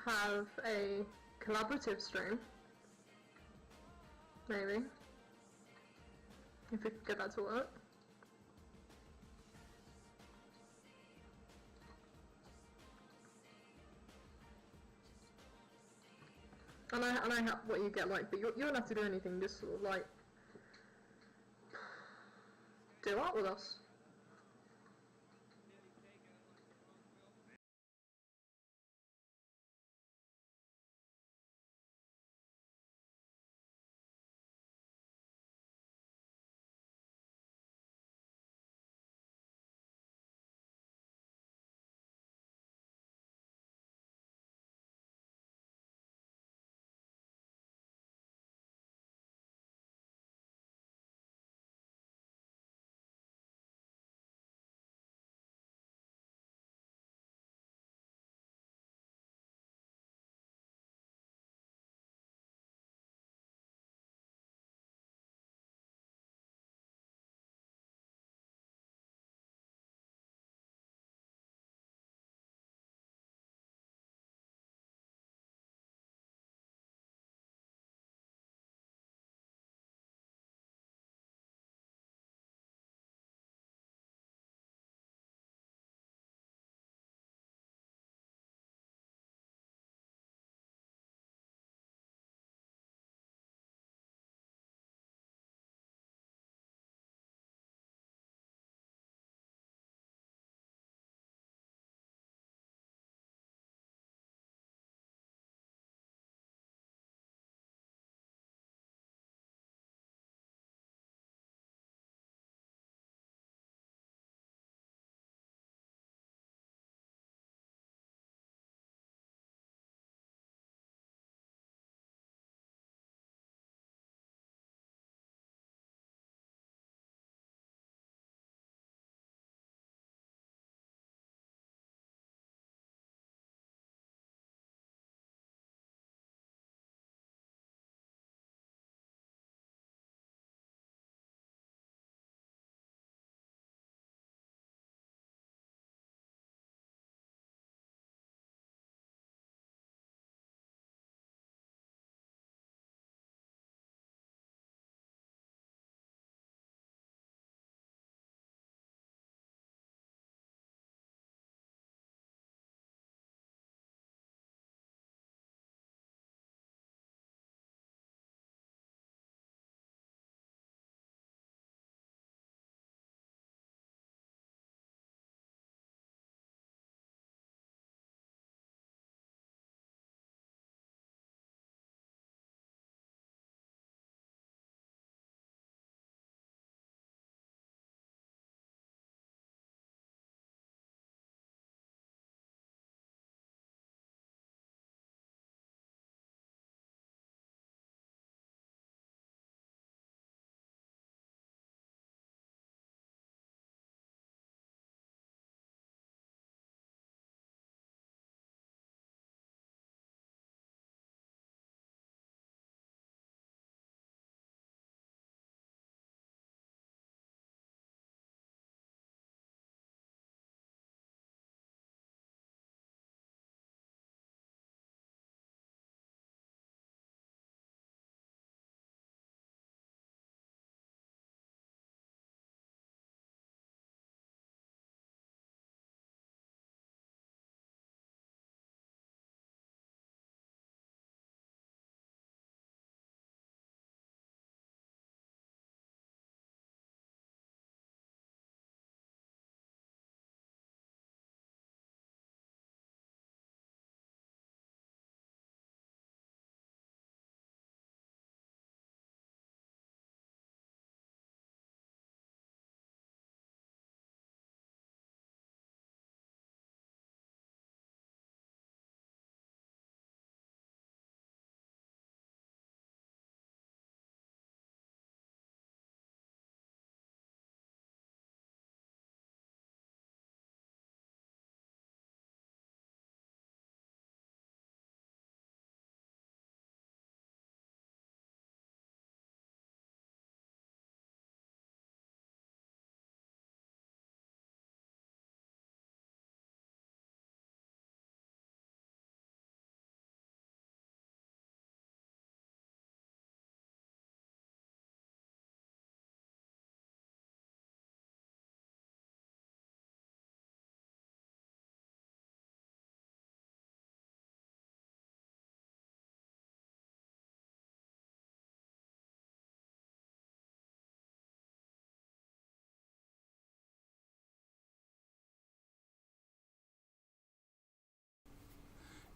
have a collaborative stream. Maybe. If we could get that to work. And I have what you get, like, but you don't have to do anything, just sort of like do art with us.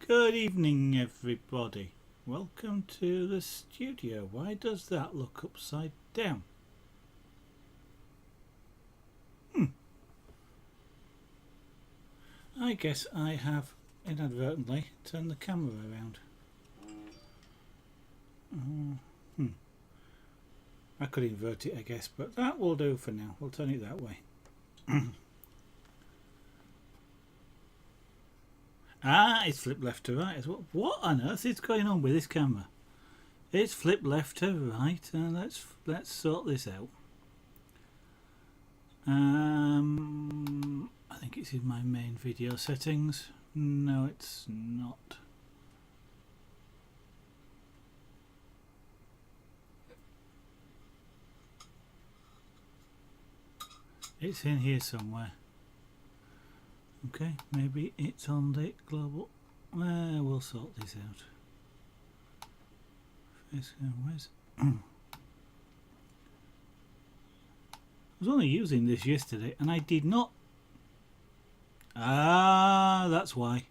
Good evening, everybody. Welcome to the studio. Why does that look upside down? I guess I have inadvertently turned the camera around. I could invert it, I guess, but that will do for now. We'll turn it that way. It's flipped left to right as well. What on earth is going on with this camera? It's flipped left to right, and let's sort this out. I think it's in my main video settings. No, it's not. It's in here somewhere. Okay, maybe it's on the global. We'll sort this out. Where's I was only using this yesterday and I did not. That's why.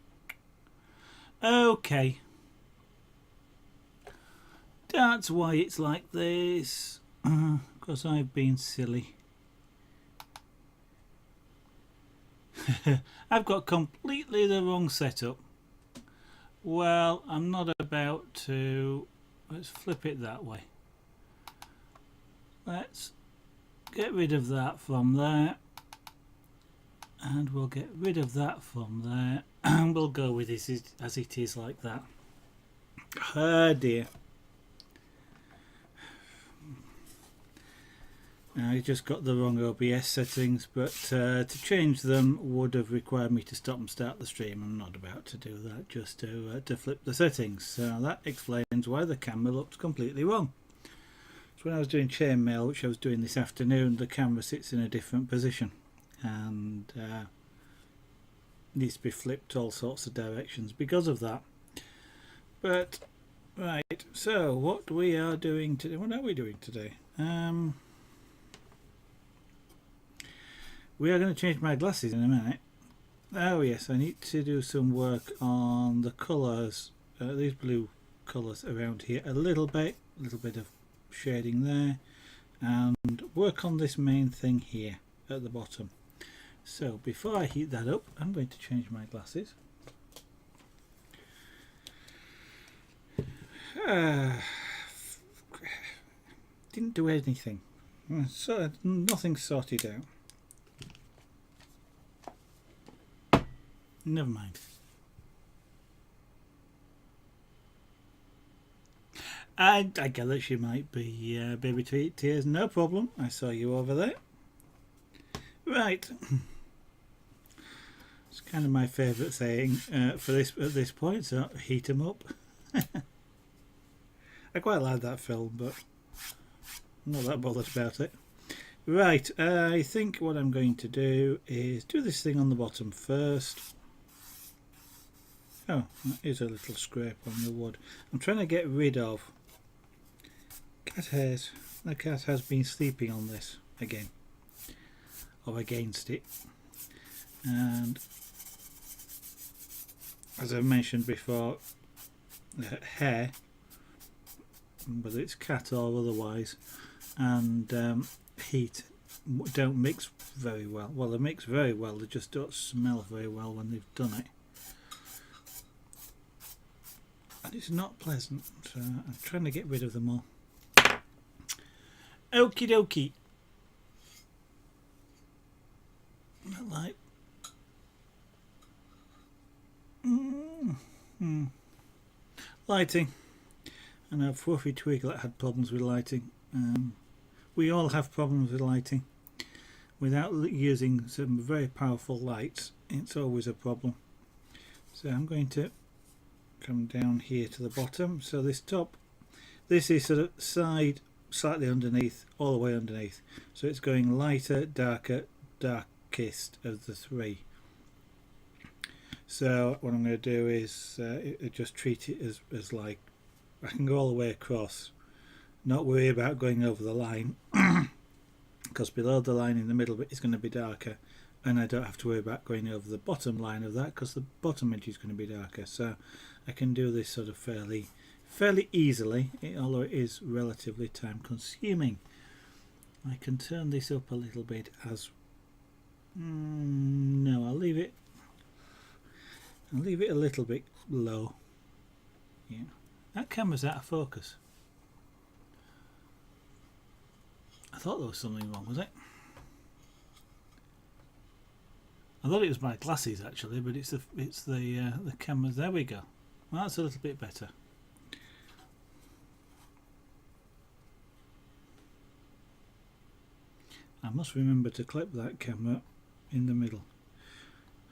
Okay. That's why it's like this. Because I've been silly. I've got completely the wrong setup. Well, I'm not about to. Let's flip it that way. Let's get rid of that from there. And we'll get rid of that from there. And we'll go with this as it is, like that. Oh dear. I just got the wrong OBS settings, but to change them would have required me to stop and start the stream. I'm not about to do that, just to flip the settings. So that explains why the camera looked completely wrong. So when I was doing chainmail, which I was doing this afternoon, the camera sits in a different position and needs to be flipped all sorts of directions because of that. But right, so what we are doing today? What are we doing today? We are going to change my glasses in a minute. Oh yes, I need to do some work on the colours, these blue colours around here a little bit of shading there, and work on this main thing here at the bottom. So before I heat that up, I'm going to change my glasses. Didn't do anything, so nothing sorted out. Never mind. I gather she might be baby tears. No problem. I saw you over there. Right. It's kind of my favourite saying for this at this point. So heat 'em up. I quite like that film, but I'm not that bothered about it. Right. I think what I'm going to do is do this thing on the bottom first. Oh, that is a little scrape on the wood. I'm trying to get rid of cat hairs. The cat has been sleeping on this again, or against it, and as I mentioned before, hair, whether it's cat or otherwise, and heat don't mix very well. Well, they mix very well, they just don't smell very well when they've done it. And it's not pleasant, so I'm trying to get rid of them all. Okie dokie. Like lighting. I know Fluffy Twiglet had problems with lighting. We all have problems with lighting. Without using some very powerful lights, it's always a problem. So I'm going to come down here to the bottom. So this top, this is sort of side, slightly underneath, all the way underneath. So it's going lighter, darker, darkest of the three. So what I'm going to do is just treat it as like, I can go all the way across, not worry about going over the line, because below the line in the middle bit is going to be darker, and I don't have to worry about going over the bottom line of that because the bottom edge is going to be darker, so I can do this sort of fairly easily, although it is relatively time consuming. I can turn this up a little bit as no, I'll leave it a little bit low. Yeah, that camera's out of focus. I thought there was something wrong with it. I thought it was my glasses actually, but it's the camera. There we go. Well, that's a little bit better. I must remember to clip that camera in the middle.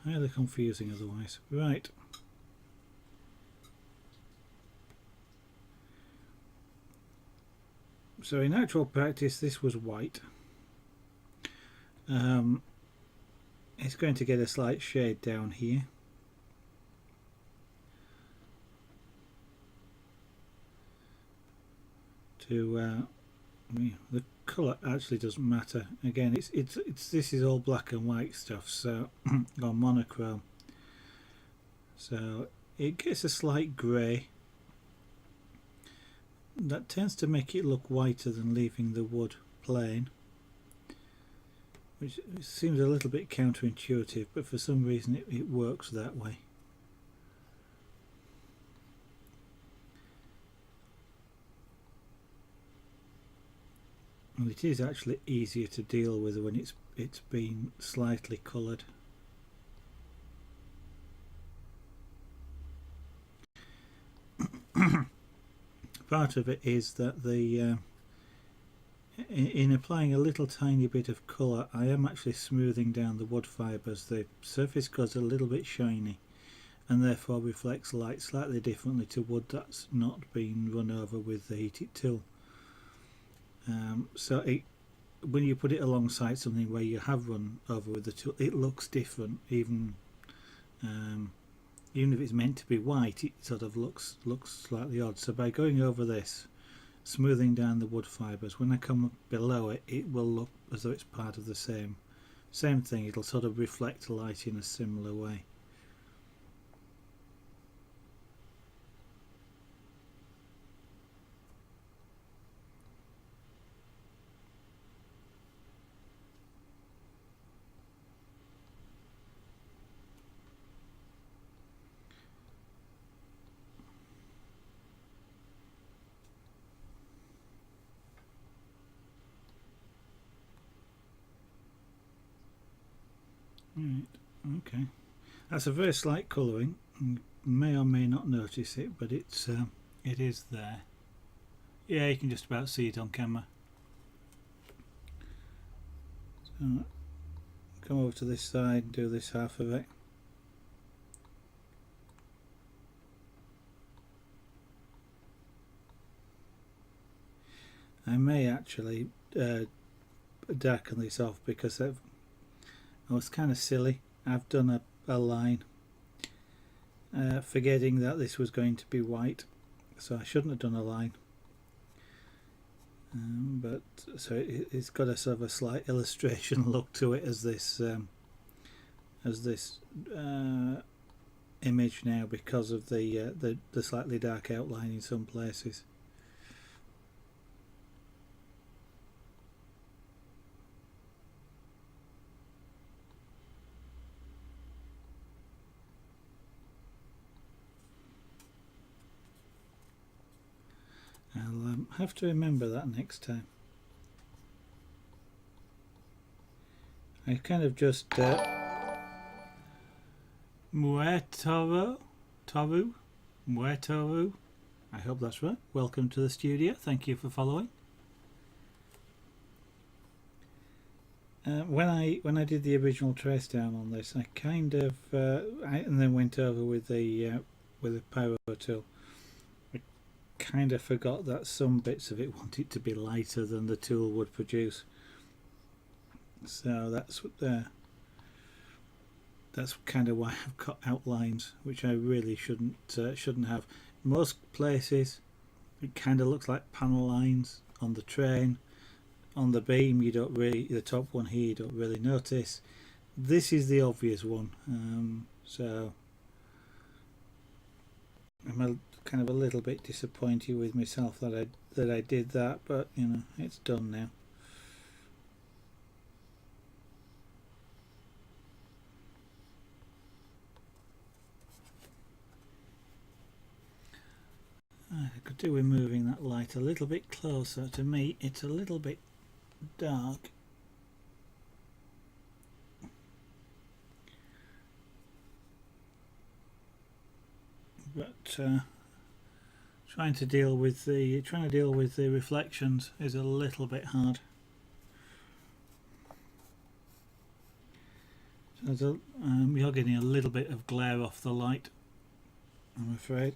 Highly confusing otherwise. Right. So in actual practice this was white. It's going to get a slight shade down here. To the colour actually doesn't matter. Again, it's this is all black and white stuff, so or monochrome. So it gets a slight grey. That tends to make it look whiter than leaving the wood plain, which seems a little bit counterintuitive, but for some reason it works that way. And it is actually easier to deal with when it's been slightly coloured. Part of it is that the in applying a little tiny bit of colour, I am actually smoothing down the wood fibres. The surface goes a little bit shiny and therefore reflects light slightly differently to wood that's not been run over with the heated tool. So when you put it alongside something where you have run over with the tool, it looks different. Even if it's meant to be white, it sort of looks slightly odd. So by going over this, smoothing down the wood fibres, when I come below it, it will look as though it's part of the same thing. It'll sort of reflect light in a similar way. Right, okay. That's a very slight colouring. You may or may not notice it, but it is there. Yeah, you can just about see it on camera. So come over to this side and do this half of it. I may actually darken this off because I was kind of silly. I've done a line forgetting that this was going to be white, so I shouldn't have done a line. But so it's got a sort of a slight illustration look to it as this image now, because of the slightly dark outline in some places. I'll have to remember that next time. I kind of just Muetoru, I hope that's right. Welcome to the studio. Thank you for following. When I did the original trace down on this, I kind of and then went over with the Pyro tool. Kind of forgot that some bits of it wanted to be lighter than the tool would produce, so that's kind of why I've got outlines which I really shouldn't have. Most places it kind of looks like panel lines on the train. On the beam you don't really, the top one here you don't really notice. this is the obvious one, so I'm kind of a little bit disappointed with myself that I did that, but you know, it's done now. I could do with moving that light a little bit closer to me. It's a little bit dark. But trying to deal with the reflections is a little bit hard. So you're getting a little bit of glare off the light, I'm afraid.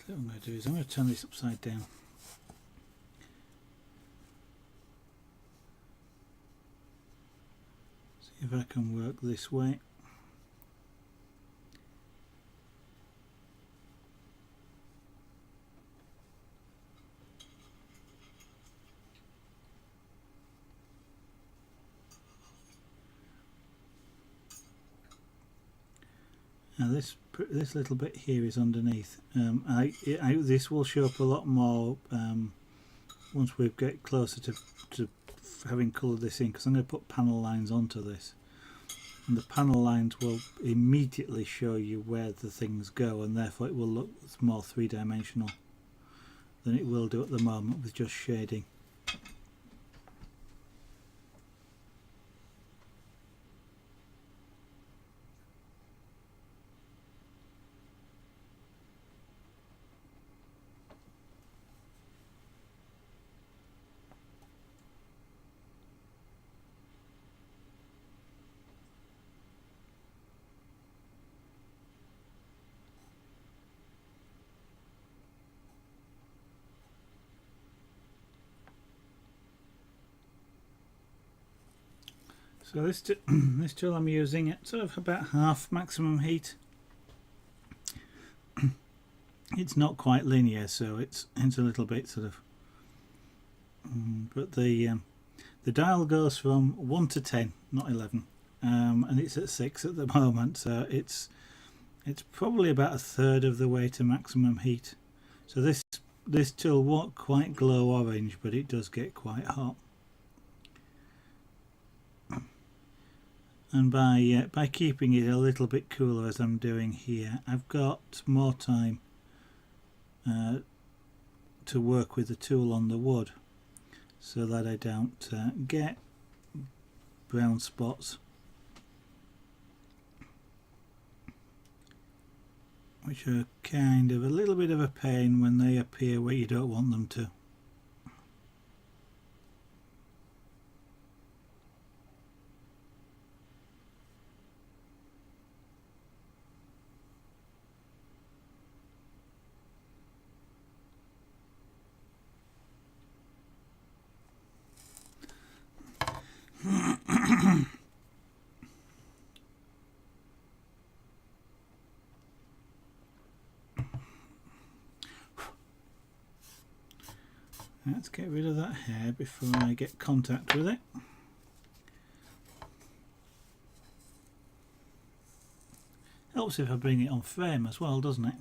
What I'm going to do is I'm going to turn this upside down. See if I can work this way. Now this little bit here is underneath. This will show up a lot more once we get closer to having coloured this in, because I'm going to put panel lines onto this, and the panel lines will immediately show you where the things go, and therefore it will look more three-dimensional than it will do at the moment with just shading. So this tool I'm using at sort of about half maximum heat. It's not quite linear, so it's a little bit sort of. But the dial goes from 1 to 10, not 11, and it's at 6 at the moment. So it's probably about a third of the way to maximum heat. So this tool won't quite glow orange, but it does get quite hot. And by keeping it a little bit cooler as I'm doing here, I've got more time to work with the tool on the wood, so that I don't get brown spots, which are kind of a little bit of a pain when they appear where you don't want them to. Let's get rid of that hair before I get contact with it. Helps if I bring it on frame as well, doesn't it?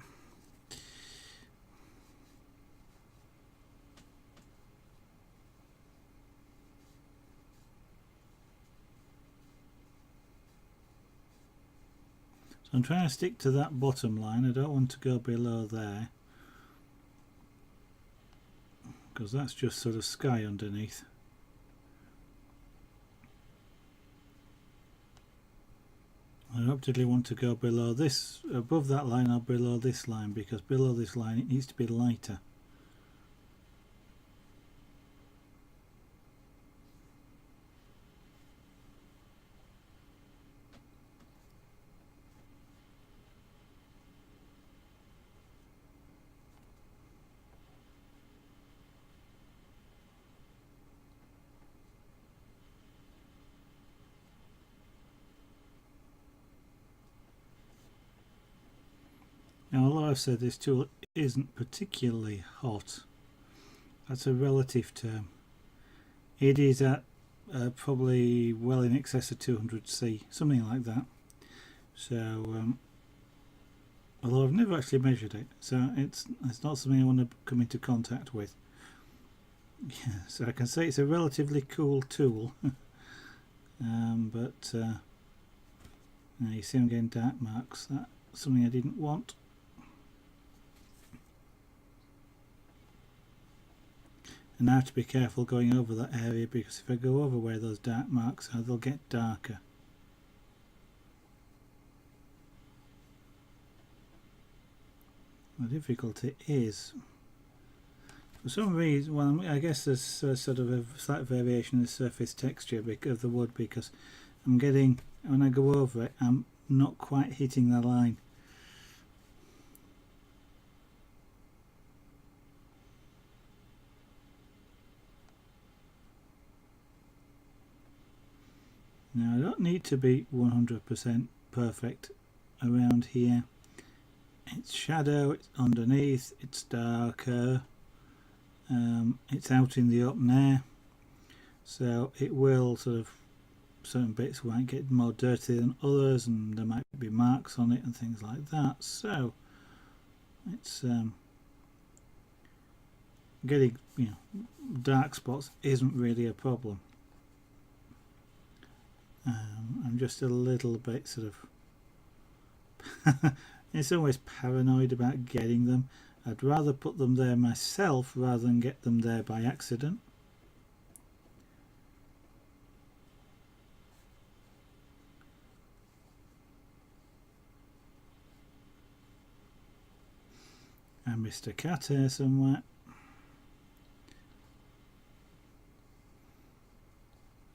So I'm trying to stick to that bottom line. I don't want to go below there, because that's just sort of sky underneath. I don't particularly want to go below this, above that line or below this line, because below this line it needs to be lighter. Now, although I've said this tool isn't particularly hot, that's a relative term. It is at probably well in excess of 200C, something like that. So, although I've never actually measured it, so it's not something I want to come into contact with. Yeah, so I can say it's a relatively cool tool, but now you see I'm getting dark marks. That's something I didn't want. And I have to be careful going over that area, because if I go over where those dark marks are, they'll get darker. The difficulty is, for some reason, well, I guess there's sort of a slight variation in the surface texture of the wood, because I'm getting, when I go over it, I'm not quite hitting the line. Now, I don't need to be 100% perfect around here. It's shadow, it's underneath, it's darker, it's out in the open air, so it will sort of, certain bits might get more dirty than others, and there might be marks on it and things like that. So it's getting, you know, dark spots isn't really a problem. I'm just a little bit sort of it's always paranoid about getting them. I'd rather put them there myself rather than get them there by accident. I missed a cat here somewhere.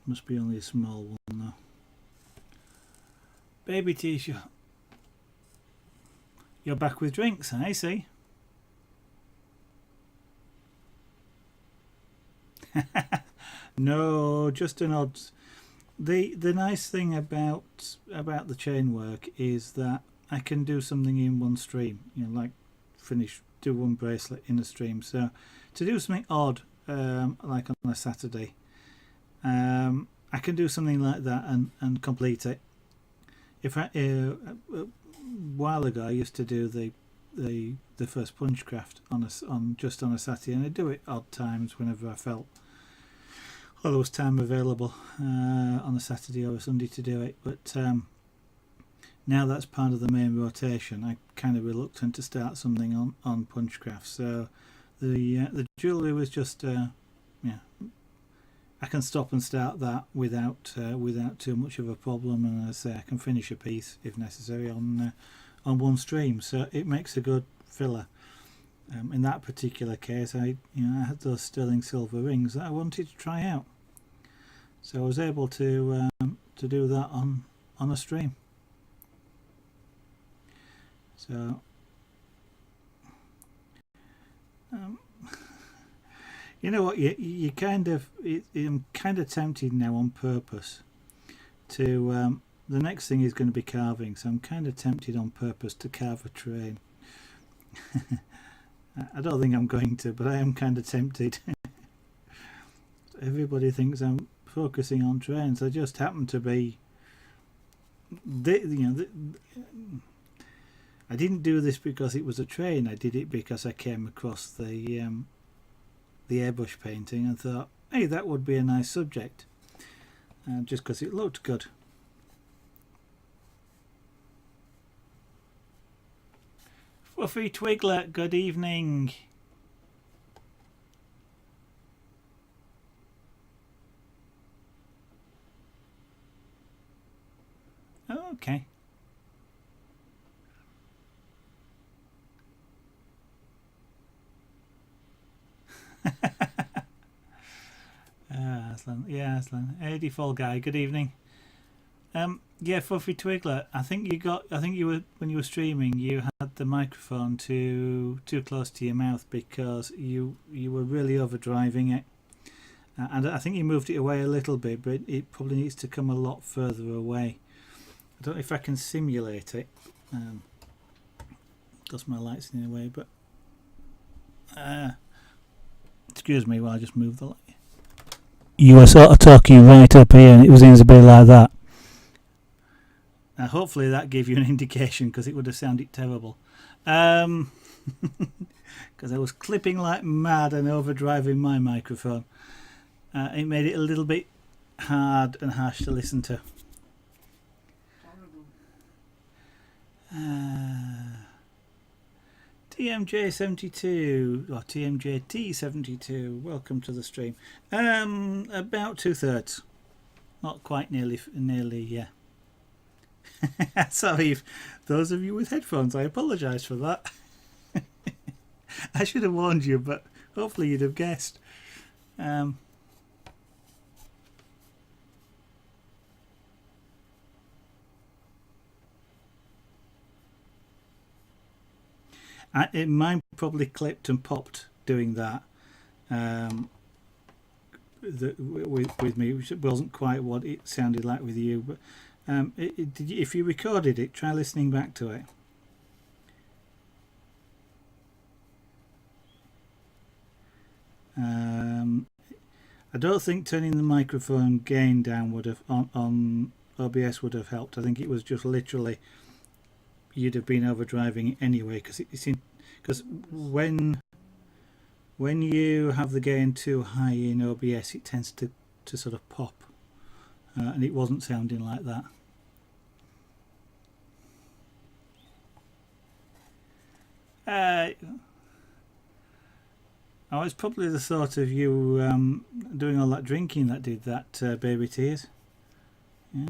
Must be only a small one though. Baby t-shirt. You're back with drinks, I see. No, just an odds. The nice thing about the chain work is that I can do something in one stream. You know, like do one bracelet in a stream. So to do something odd, like on a Saturday, I can do something like that and complete it. If I a while ago I used to do the first punchcraft just on a Saturday, and I do it odd times whenever I felt there was time available on a Saturday or a Sunday to do it. But now that's part of the main rotation. I'm kind of reluctant to start something on punchcraft. So the jewellery was just yeah, I can stop and start that without too much of a problem, and as I say, I can finish a piece if necessary on one stream. So it makes a good filler. In that particular case, I had those sterling silver rings that I wanted to try out, so I was able to do that on a stream. So you know what, you kind of, I'm kind of tempted now on purpose to the next thing is going to be carving, so I'm kind of tempted on purpose to carve a train. I don't think I'm going to, but I am kind of tempted. Everybody thinks I'm focusing on trains. I just happen to be. I didn't do this because it was a train. I did it because I came across the airbrush painting and thought, hey, that would be a nice subject, just because it looked good. Fluffy Twiglet, good evening. Oh, okay. Aslan, yeah, Aslan. AD Fall Guy, good evening. Yeah, Fluffy Twiglet. I think you were, when you were streaming, you had the microphone too close to your mouth because you were really overdriving it, and I think you moved it away a little bit, but it probably needs to come a lot further away. I don't know if I can simulate it. Lost my lights in a way, but excuse me while I just move the light. You were sort of talking right up here, and it was a bit like that. Now, hopefully that gave you an indication, because it would have sounded terrible. Because I was clipping like mad and overdriving my microphone. It made it a little bit hard and harsh to listen to. TMJ72 or TMJT72, welcome to the stream. About 2/3, not quite nearly, yeah. Sorry, if those of you with headphones, I apologise for that. I should have warned you, but hopefully you'd have guessed. Mine probably clipped and popped doing that with me, which wasn't quite what it sounded like with you. But if you recorded it, try listening back to it. I don't think turning the microphone gain down would have on OBS would have helped. I think it was just literally you'd have been overdriving it anyway, because when you have the gain too high in OBS, it tends to sort of pop, and it wasn't sounding like that. Oh, it's probably the thought of you doing all that drinking that did that, baby tears. Yeah.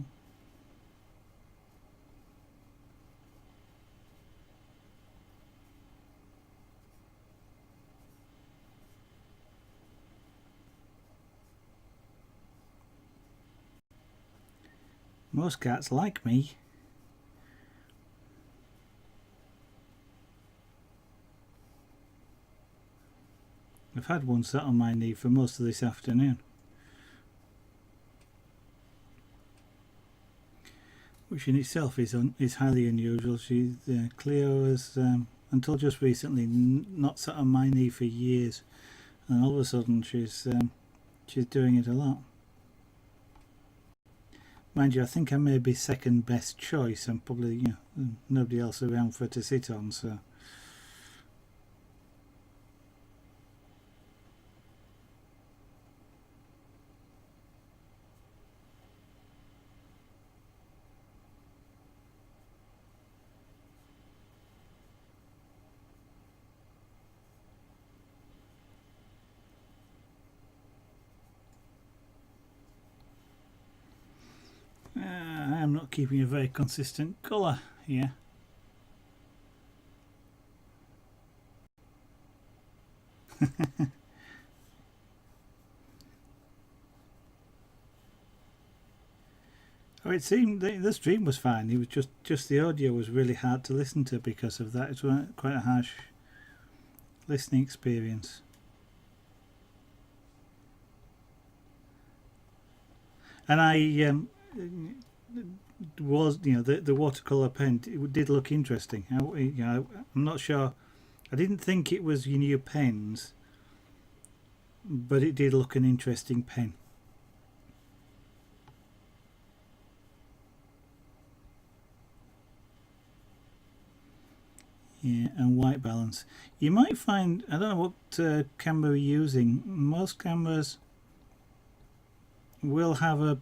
Most cats like me. I've had one sat on my knee for most of this afternoon, which in itself is highly unusual. Cleo has until just recently not sat on my knee for years, and all of a sudden she's doing it a lot. Mind you, I think I may be second best choice, and probably nobody else around for her to sit on, so. I'm not keeping a very consistent colour here. Oh, it seemed the stream was fine. It was just the audio was really hard to listen to because of that. It was quite a harsh listening experience. And I was the watercolor pen. It did look interesting. I'm not sure. I didn't think it was your new pens, but it did look an interesting pen. Yeah, and white balance. You might find, I don't know what camera you're using. Most cameras will have a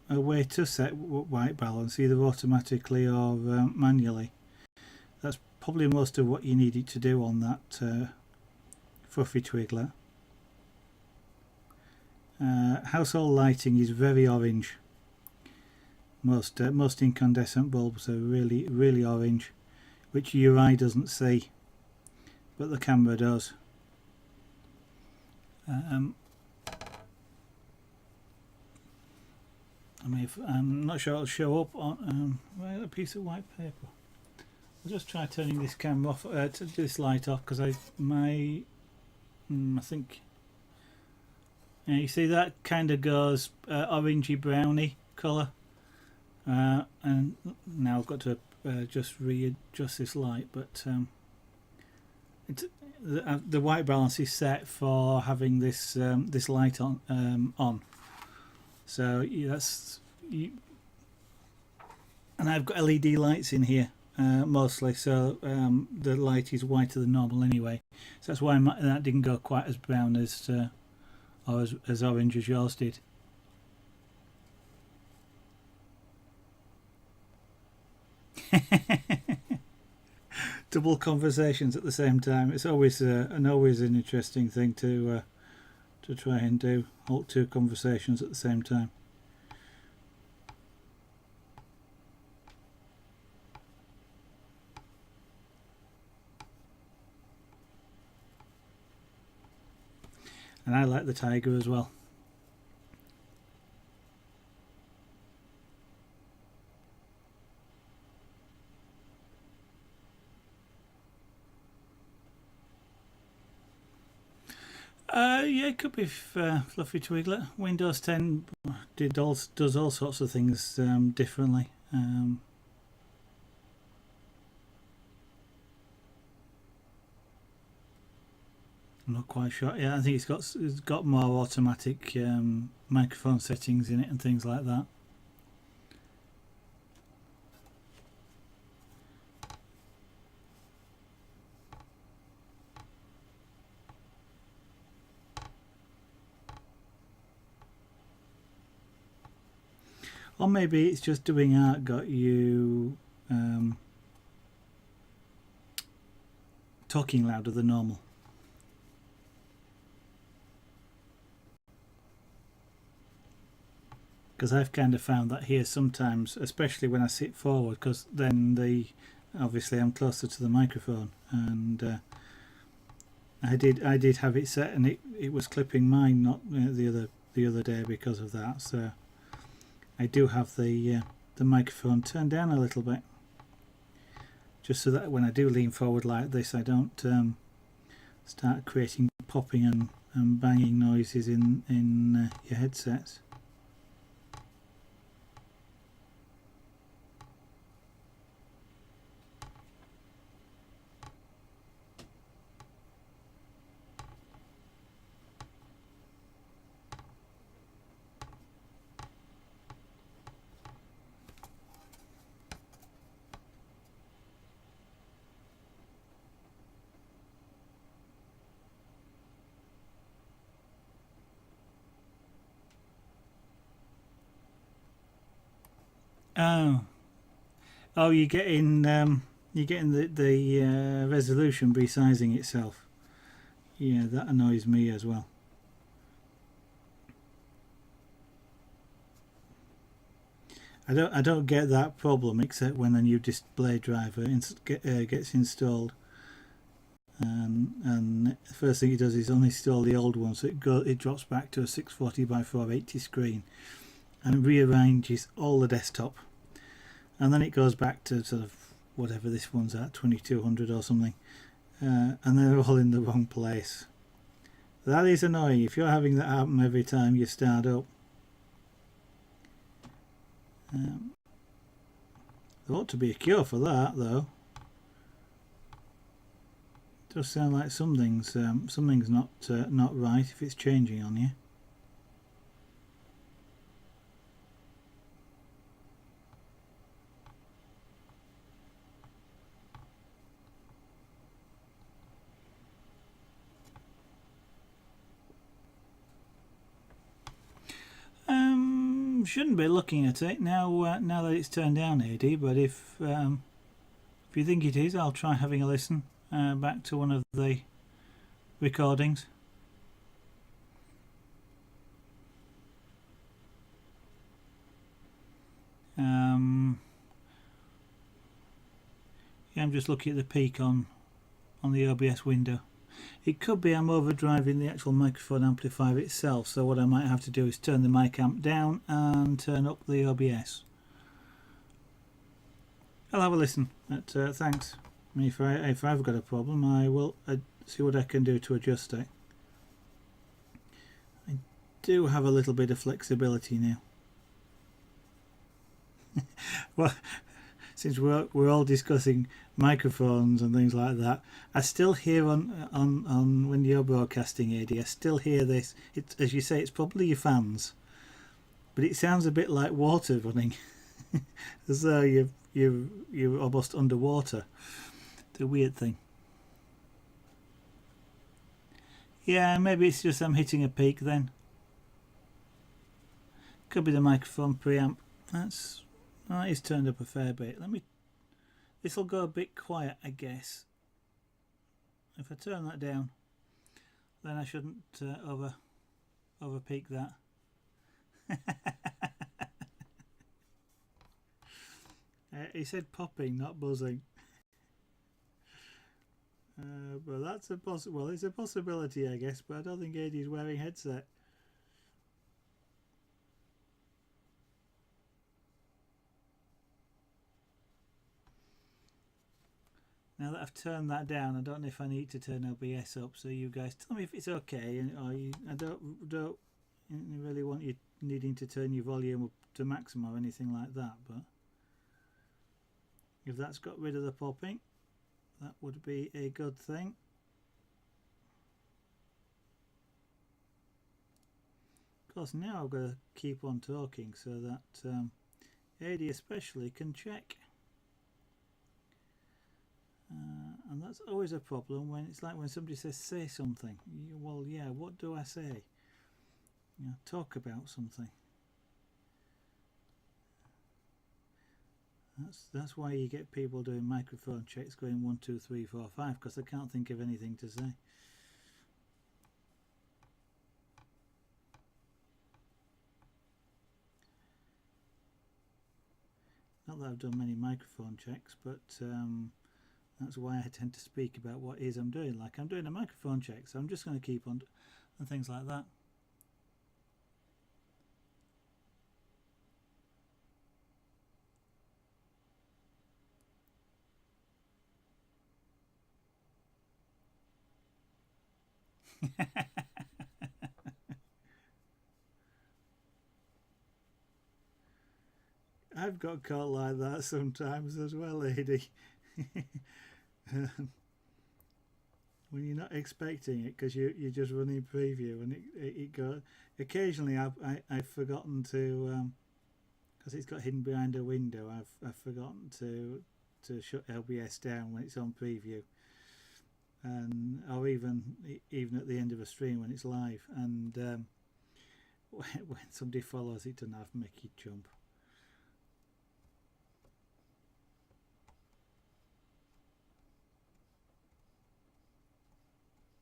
way to set white balance, either automatically or manually. That's probably most of what you need it to do on that fluffy twiggler. Household lighting is very orange. Most incandescent bulbs are really orange, which your eye doesn't see, but the camera does. I'm not sure it'll show up on a piece of white paper. I'll just try turning this camera off, this light off, because I think you see that kind of goes orangey browny colour, and now I've got to just readjust this light, but the white balance is set for having this this light on. So yeah, and I've got LED lights in here mostly, so the light is whiter than normal anyway. So that's why that didn't go quite as brown as or as orange as yours did. Double conversations at the same time. It's always an interesting thing to try and do. Hold two conversations at the same time. And I like the tiger as well. Yeah, it could be Fluffy Twiglet. Windows 10 does all sorts of things differently. I'm not quite sure. Yeah, I think it's got more automatic microphone settings in it and things like that. Or maybe it's just doing art got you talking louder than normal. Because I've kind of found that here sometimes, especially when I sit forward, because then obviously I'm closer to the microphone, and I did have it set, and it was clipping mine, not the other day because of that. So I do have the microphone turned down a little bit, just so that when I do lean forward like this, I don't start creating popping and banging noises in your headsets. Oh, you're getting the resolution resizing itself. Yeah, that annoys me as well. I don't get that problem except when a new display driver gets installed, and the first thing it does is uninstall the old one, so it drops back to a 640 by 480 screen and rearranges all the desktop. And then it goes back to sort of whatever this one's at, 2200 or something, and they're all in the wrong place. That is annoying if you're having that happen every time you start up. There ought to be a cure for that, though. It does sound like something's not right if it's changing on you. Shouldn't be looking at it now. Now that it's turned down, AD. But if you think it is, I'll try having a listen back to one of the recordings. Yeah, I'm just looking at the peak on the OBS window. It could be I'm overdriving the actual microphone amplifier itself, so what I might have to do is turn the mic amp down and turn up the OBS. I'll have a listen. Thanks. If I've got a problem, I will see what I can do to adjust it. I do have a little bit of flexibility now. Well, since we're all discussing microphones and things like that, I still hear on when you're broadcasting, AD, I still hear this. It's, as you say, it's probably your fans, but it sounds a bit like water running, as though you're almost underwater. It's a weird thing. Yeah, maybe it's just I'm hitting a peak then. Could be the microphone preamp. That is turned up a fair bit. This'll go a bit quiet, I guess. If I turn that down, then I shouldn't over peak that. He said popping, not buzzing. But that's it's a possibility, I guess. But I don't think AD's wearing headset. Now that I've turned that down, I don't know if I need to turn OBS up. So you guys tell me if it's okay, I don't really want you needing to turn your volume up to maximum or anything like that. But if that's got rid of the popping, that would be a good thing. Of course, now I've got to keep on talking so that AD especially can check. And that's always a problem when it's like when somebody says say something. Well, yeah, what do I say? Talk about something. That's why you get people doing microphone checks going 1, 2, 3, 4, 5 because they can't think of anything to say. Not that I've done many microphone checks, but that's why I tend to speak about what it is I'm doing. Like I'm doing a microphone check, so I'm just going to keep on and things like that. I've got caught like that sometimes as well, lady. When you're not expecting it because you're just running preview and it goes. Occasionally I've forgotten to because it's got hidden behind a window. I've forgotten to shut LBS down when it's on preview, and or even at the end of a stream when it's live, and when somebody follows it doesn't have to make you jump.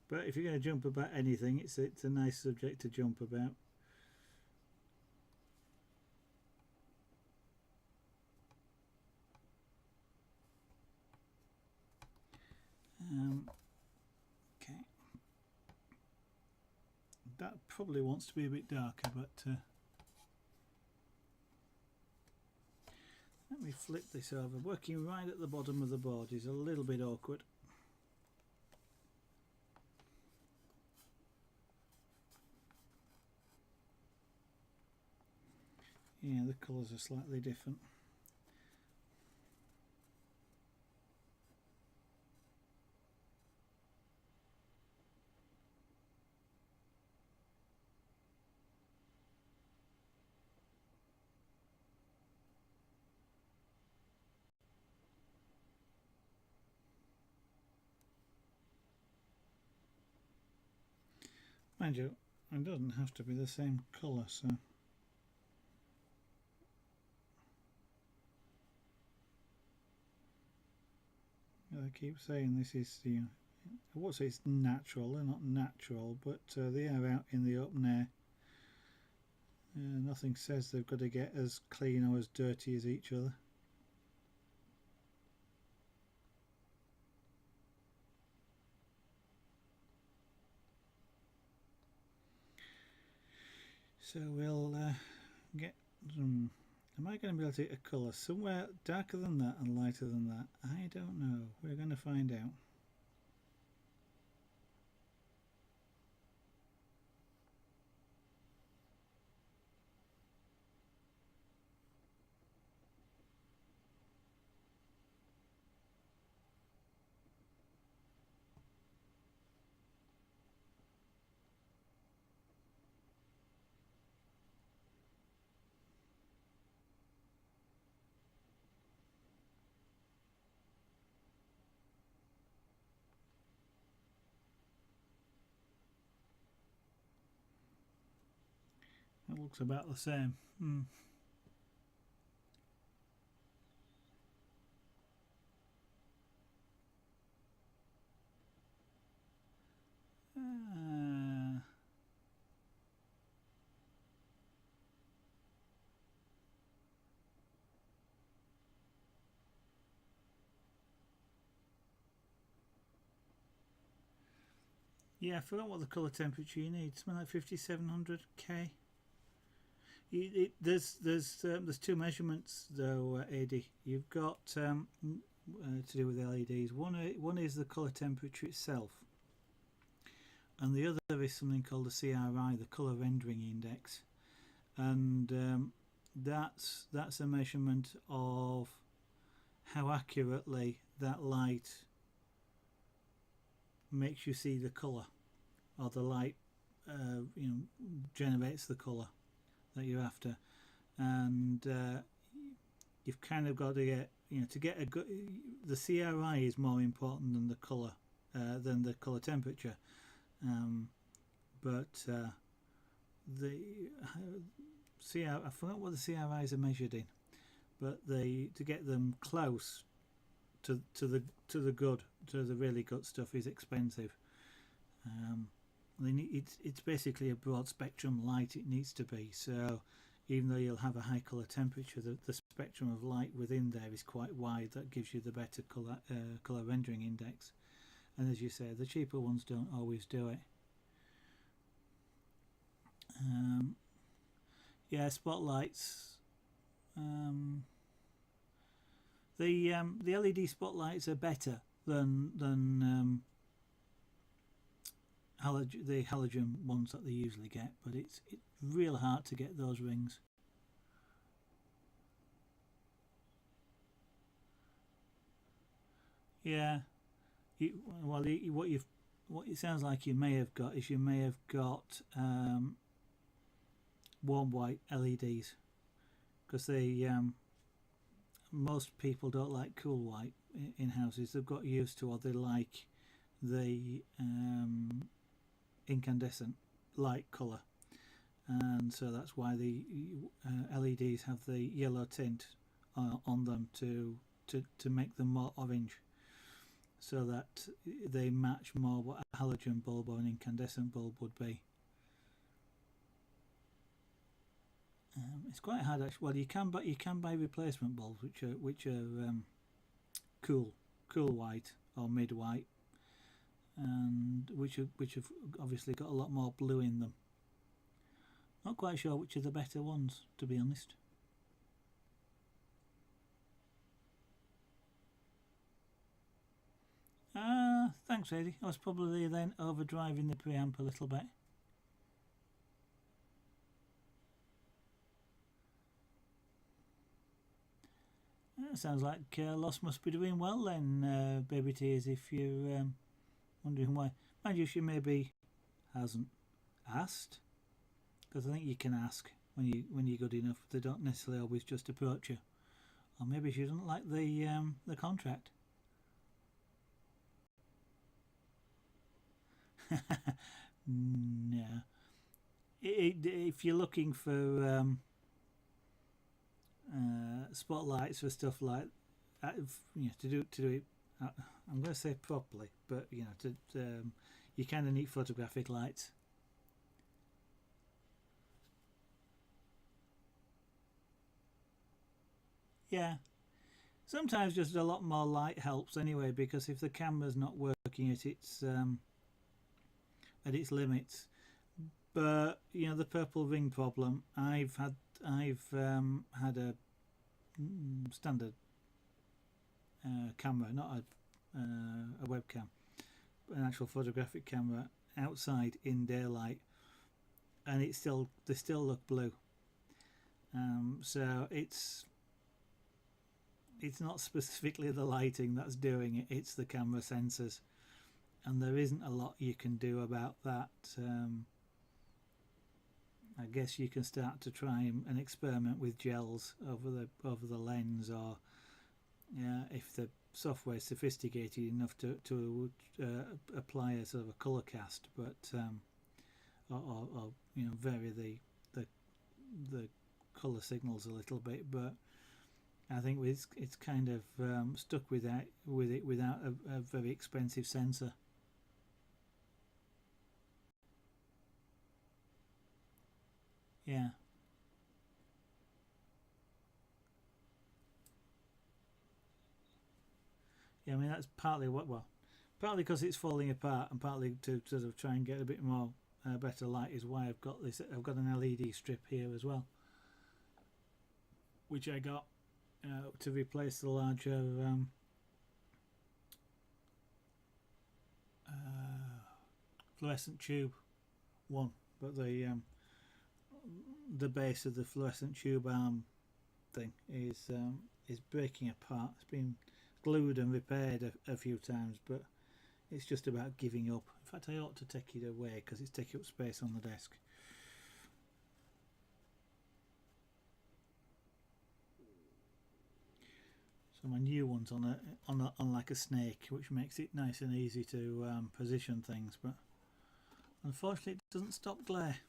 But if you're going to jump about anything, it's a nice subject to jump about. Okay. That probably wants to be a bit darker, but let me flip this over. Working right at the bottom of the board is a little bit awkward. Yeah, the colours are slightly different. Mind you, it doesn't have to be the same colour, so I keep saying this is I would say it's natural. They're not natural, but they are out in the open air. Nothing says they've got to get as clean or as dirty as each other. So we'll get some. Am I going to be able to get a colour somewhere darker than that and lighter than that? I don't know. We're going to find out. looks about the same. Yeah, I forgot what the colour temperature you need. Something like 5700K. There's two measurements though, AD. You've got to do with LEDs. One is the colour temperature itself, and the other is something called the CRI, the colour rendering index, and that's a measurement of how accurately that light makes you see the colour, or the light generates the colour that you're after. And you've kind of got to get, to get a good, the CRI is more important than the colour, than the colour temperature, but the CRI, I forgot what the CRIs are measured in, but to get them close to the good, to the really good stuff is expensive. It's basically a broad spectrum light, it needs to be. So even though you'll have a high colour temperature, the spectrum of light within there is quite wide. That gives you the better colour rendering index. And as you say, the cheaper ones don't always do it. Yeah, spotlights. The LED spotlights are better than the halogen ones that they usually get, but it's real hard to get those rings. Yeah, what it sounds like you may have got is warm white LEDs, because they most people don't like cool white in houses. They've got used to, or they like the incandescent light colour, and so that's why the LEDs have the yellow tint on them to make them more orange, so that they match more what a halogen bulb or an incandescent bulb would be. It's quite hard actually. Well, you can buy replacement bulbs which are cool white or mid white, and which have obviously got a lot more blue in them. Not quite sure which are the better ones, to be honest. Thanks, Eddie. I was probably then overdriving the preamp a little bit. Sounds like Lost must be doing well then, Baby Tears, if you're wondering why. Mind you, she maybe hasn't asked, because I think you can ask when you're good enough. They don't necessarily always just approach you. Or maybe she doesn't like the contract. No. If you're looking for spotlights for stuff like to do it, I'm going to say properly, but you kind of need photographic lights. Yeah, sometimes just a lot more light helps anyway, because if the camera's not working at its limits. But the purple ring problem, I've had a standard camera, not a webcam, an actual photographic camera outside in daylight, and they still look blue. So it's not specifically the lighting that's doing it, it's the camera sensors, and there isn't a lot you can do about that. I guess you can start to try and experiment with gels over the lens, or if the software is sophisticated enough to apply a sort of a color cast, but or vary the colour signals a little bit, but I think it's kind of stuck with it without a very expensive sensor. Yeah. Yeah, I mean that's partly partly because it's falling apart, and partly to sort of try and get a bit more better light is why I've got this. I've got an LED strip here as well, which I got to replace the larger fluorescent tube one, but the base of the fluorescent tube arm thing is breaking apart. It's been glued and repaired a few times, but it's just about giving up. In fact, I ought to take it away because it's taking up space on the desk. So my new one's on like a snake, which makes it nice and easy to position things, but unfortunately it doesn't stop glare.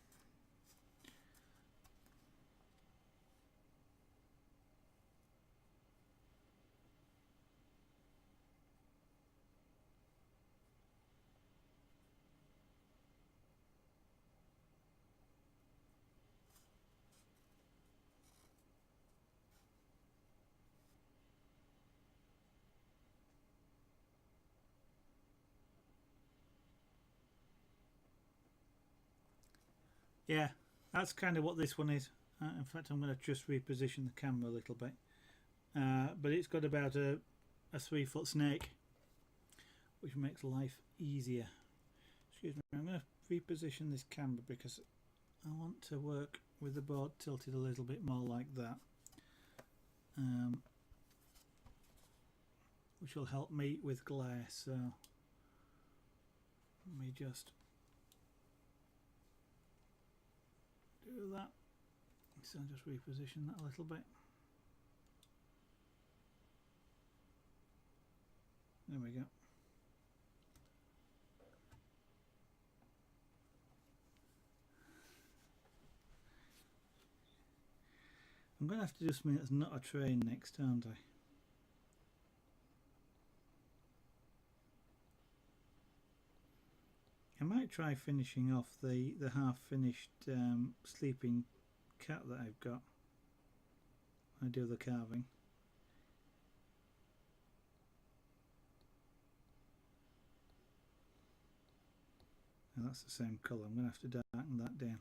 Yeah, that's kind of what this one is. In fact, I'm going to just reposition the camera a little bit. But it's got about a 3-foot snake, which makes life easier. Excuse me, I'm going to reposition this camera because I want to work with the board tilted a little bit more like that, which will help me with glare. So let me just do that. So I'll just reposition that a little bit. There we go. I'm going to have to do something that's not a train next, aren't I? I might try finishing off the half-finished sleeping cat that I've got when I do the carving. Now that's the same colour. I'm going to have to darken that down.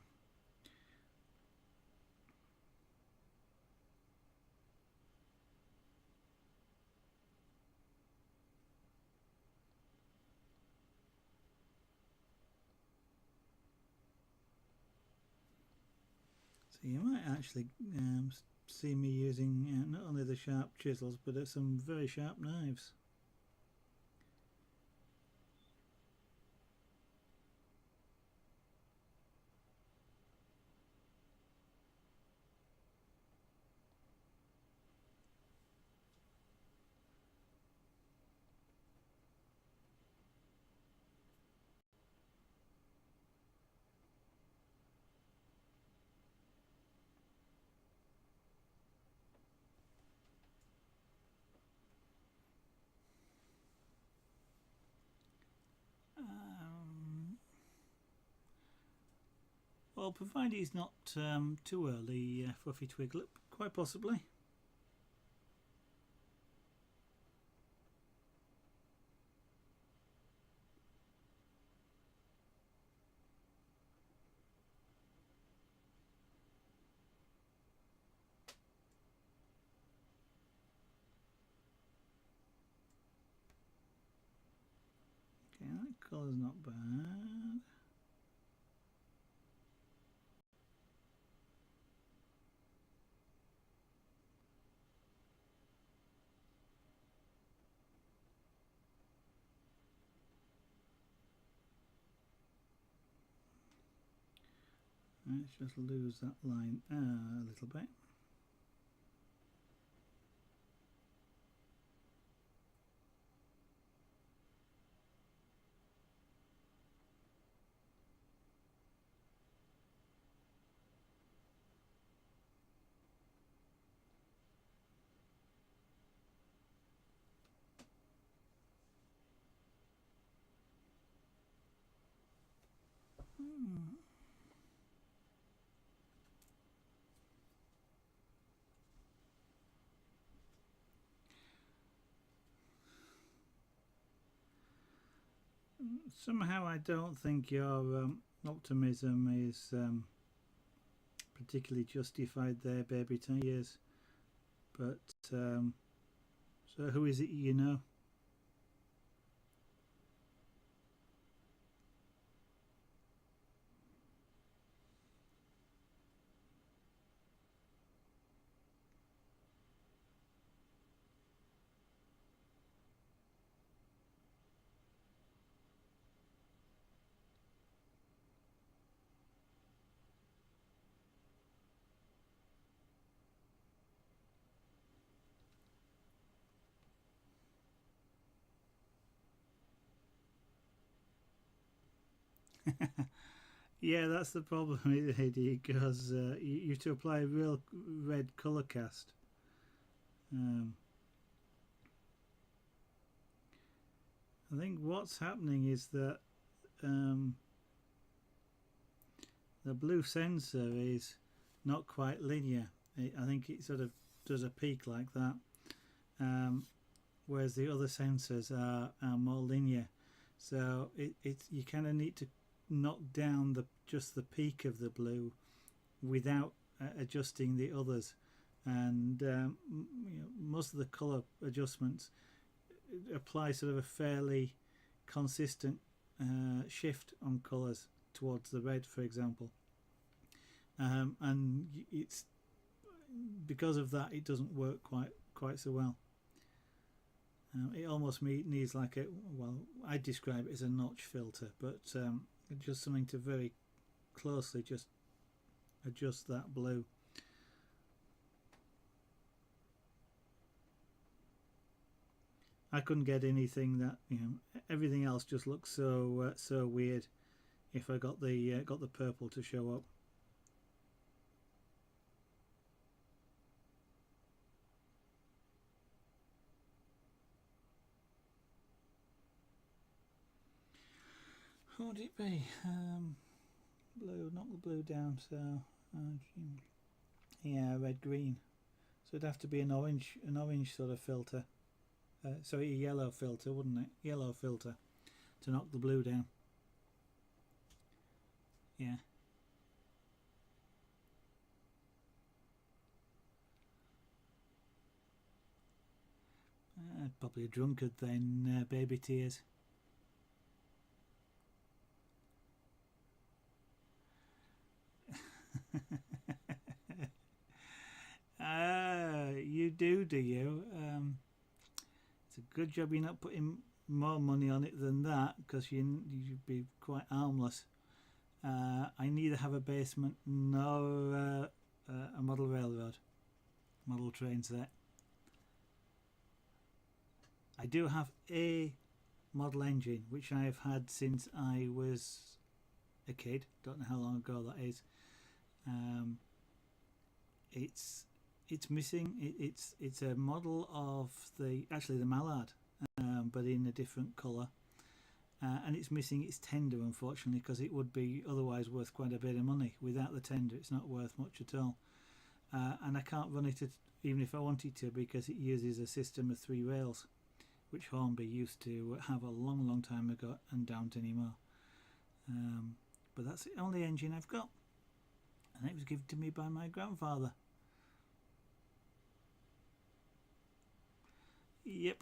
So you might actually see me using not only the sharp chisels but some very sharp knives. Well, provided he's not too early, Fluffy Twiglet, quite possibly. Okay, that colour's not bad. Let's just lose that line a little bit. Somehow I don't think your optimism is particularly justified there, baby tears. But so who is it you know? Yeah, that's the problem, Eddie, because you have to apply a real red colour cast. I think what's happening is that the blue sensor is not quite linear. I think it sort of does a peak like that, whereas the other sensors are more linear. So you kind of need to knock down just the peak of the blue without adjusting the others, and most of the color adjustments apply sort of a fairly consistent shift on colors towards the red, for example, and it's because of that it doesn't work quite so well. It almost needs like I describe it as a notch filter, but just something to very closely just adjust that blue. I couldn't get anything that, everything else just looks so weird if I got the purple to show up. What would it be? Blue, knock the blue down, so yeah, red green. So it'd have to be an orange sort of filter. Sorry, a yellow filter, wouldn't it? Yellow filter to knock the blue down. Yeah. Probably a drunkard then, baby tears. You do you? It's a good job you're not putting more money on it than that, because you'd be quite harmless. I neither have a basement nor a model railroad, model train set. I do have a model engine which I have had since I was a kid. Don't know how long ago that is. It's missing. It's a model of the Mallard, but in a different colour, and it's missing its tender, unfortunately, because it would be otherwise worth quite a bit of money. Without the tender, it's not worth much at all, and I can't run it even if I wanted to, because it uses a system of 3 rails, which Hornby used to have a long time ago and don't anymore. But that's the only engine I've got, and it was given to me by my grandfather. Yep.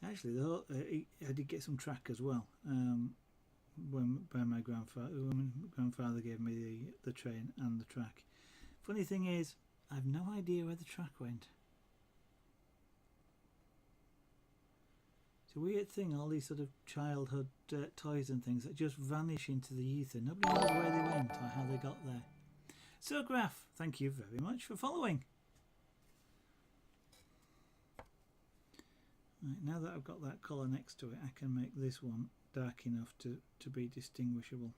Actually, I did get some track as well. When my grandfather gave me the train and the track. Funny thing is, I've no idea where the track went. It's a weird thing, all these sort of childhood toys and things that just vanish into the ether. Nobody knows where they went or how they got there. So, Graph, thank you very much for following. Right, now that I've got that colour next to it, I can make this one dark enough to be distinguishable.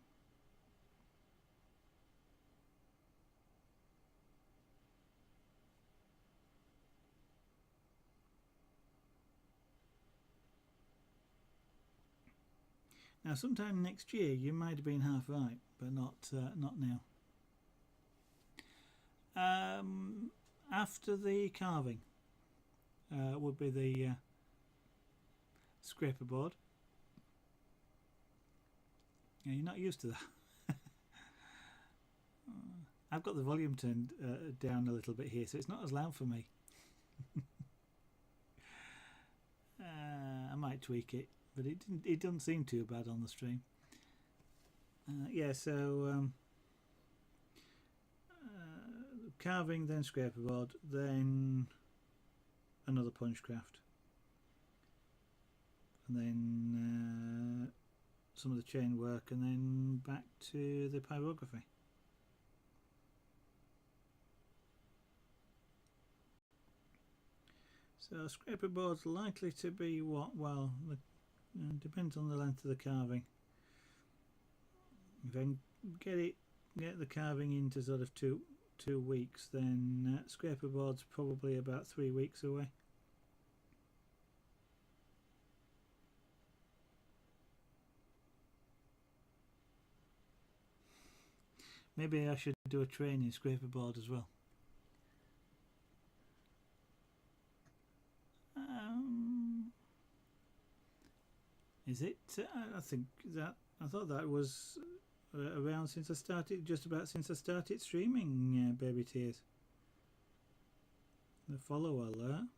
Now, sometime next year, you might have been half right, but not now. After the carving would be the scraper board. Yeah, you're not used to that. I've got the volume turned down a little bit here, so it's not as loud for me. I might tweak it, but it doesn't seem too bad on the stream. Yeah, so carving, then scraper board, then another punch craft, and then some of the chain work, and then back to the pyrography. So scraper board's likely to be what? Well, depends on the length of the carving. If I can get the carving into sort of two weeks, then scraper board's probably about 3 weeks away. Maybe I should do a training scraper board as well. Is it? I think that I thought that was around since I started, just about since I started streaming Baby Tears. The follower alert.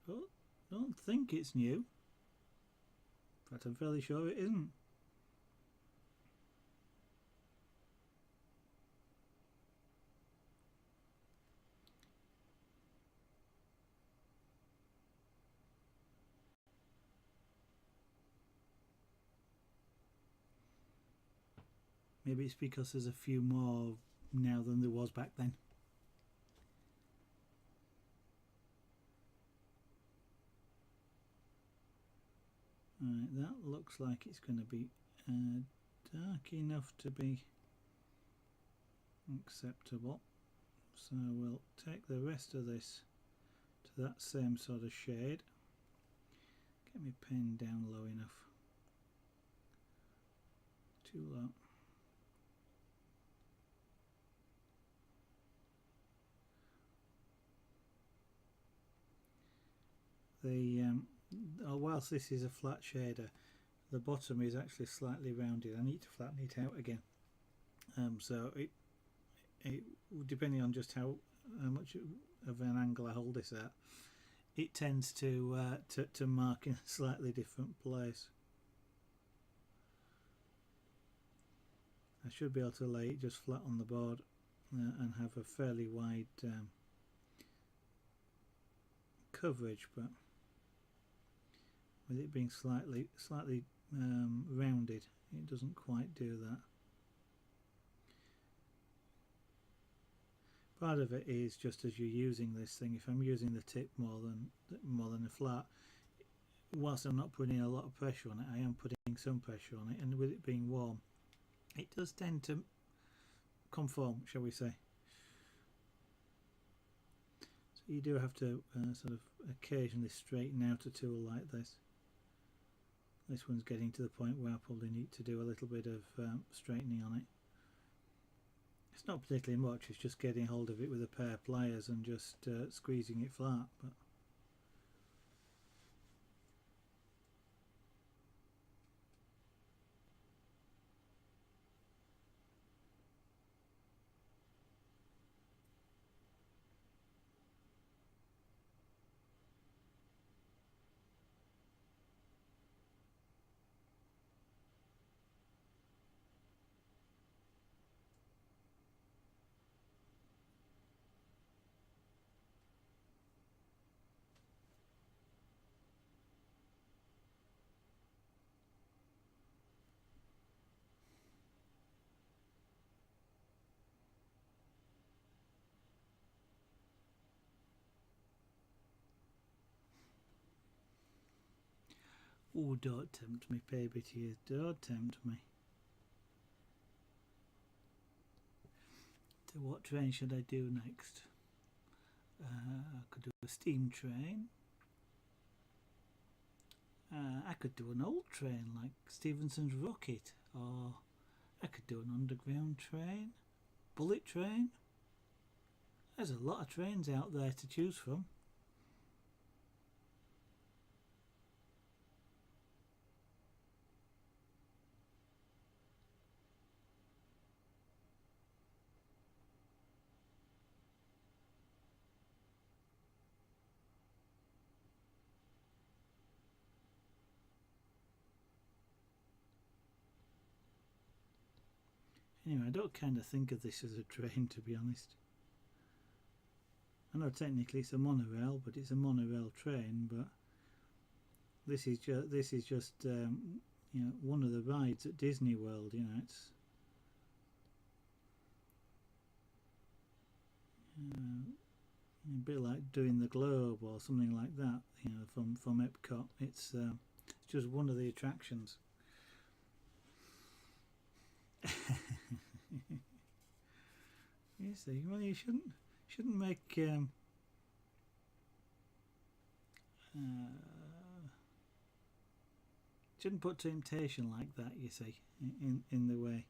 Oh, don't think it's new. In fact, I'm fairly sure it isn't. Maybe it's because there's a few more now than there was back then. Right, that looks like it's going to be dark enough to be acceptable. So we'll take the rest of this to that same sort of shade. Get my pen down low enough. Too low. Whilst this is a flat shader, the bottom is actually slightly rounded. I need to flatten it out again. So it depending on just how much of an angle I hold this at, it tends to mark in a slightly different place. I should be able to lay it just flat on the board and have a fairly wide coverage, but with it being slightly rounded, it doesn't quite do that. Part of it is just as you're using this thing, if I'm using the tip more than the flat, whilst I'm not putting a lot of pressure on it, I am putting some pressure on it, and with it being warm, it does tend to conform, shall we say. So you do have to sort of occasionally straighten out a tool like this. This one's getting to the point where I probably need to do a little bit of straightening on it. It's not particularly much, it's just getting hold of it with a pair of pliers and just squeezing it flat. But oh, don't tempt me, Baby Tears, don't tempt me. So what train should I do next? I could do a steam train. I could do an old train like Stephenson's Rocket, or I could do an underground train, bullet train. There's a lot of trains out there to choose from. Anyway, I don't kind of think of this as a train, to be honest. I know technically it's a monorail, but it's a monorail train. But this is just one of the rides at Disney World. It's a bit like doing the Globe or something like that. From Epcot. It's just one of the attractions. You see, well, you shouldn't make shouldn't put temptation like that. You see, in the way.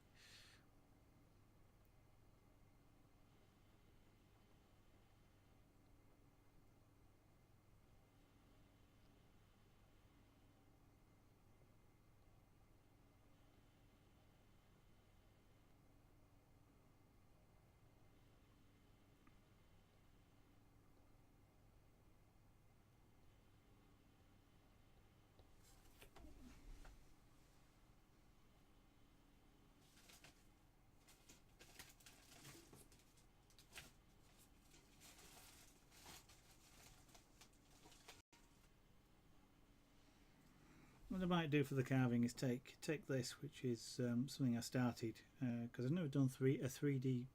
What I might do for the carving is take this, which is something I started because I've never done a 3D.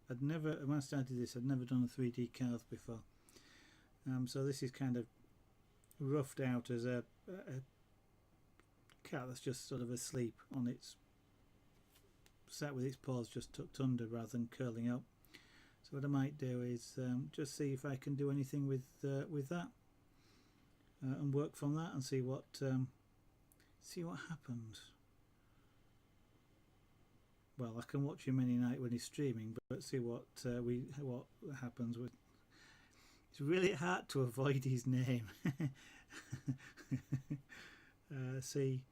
When I started this, I'd never done a 3D carve before. So this is kind of roughed out as a cat that's just sort of asleep on its, sat with its paws just tucked under rather than curling up. So what I might do is just see if I can do anything with that and work from that and see what happens. Well, I can watch him any night when he's streaming, but see what happens with. It's really hard to avoid his name. See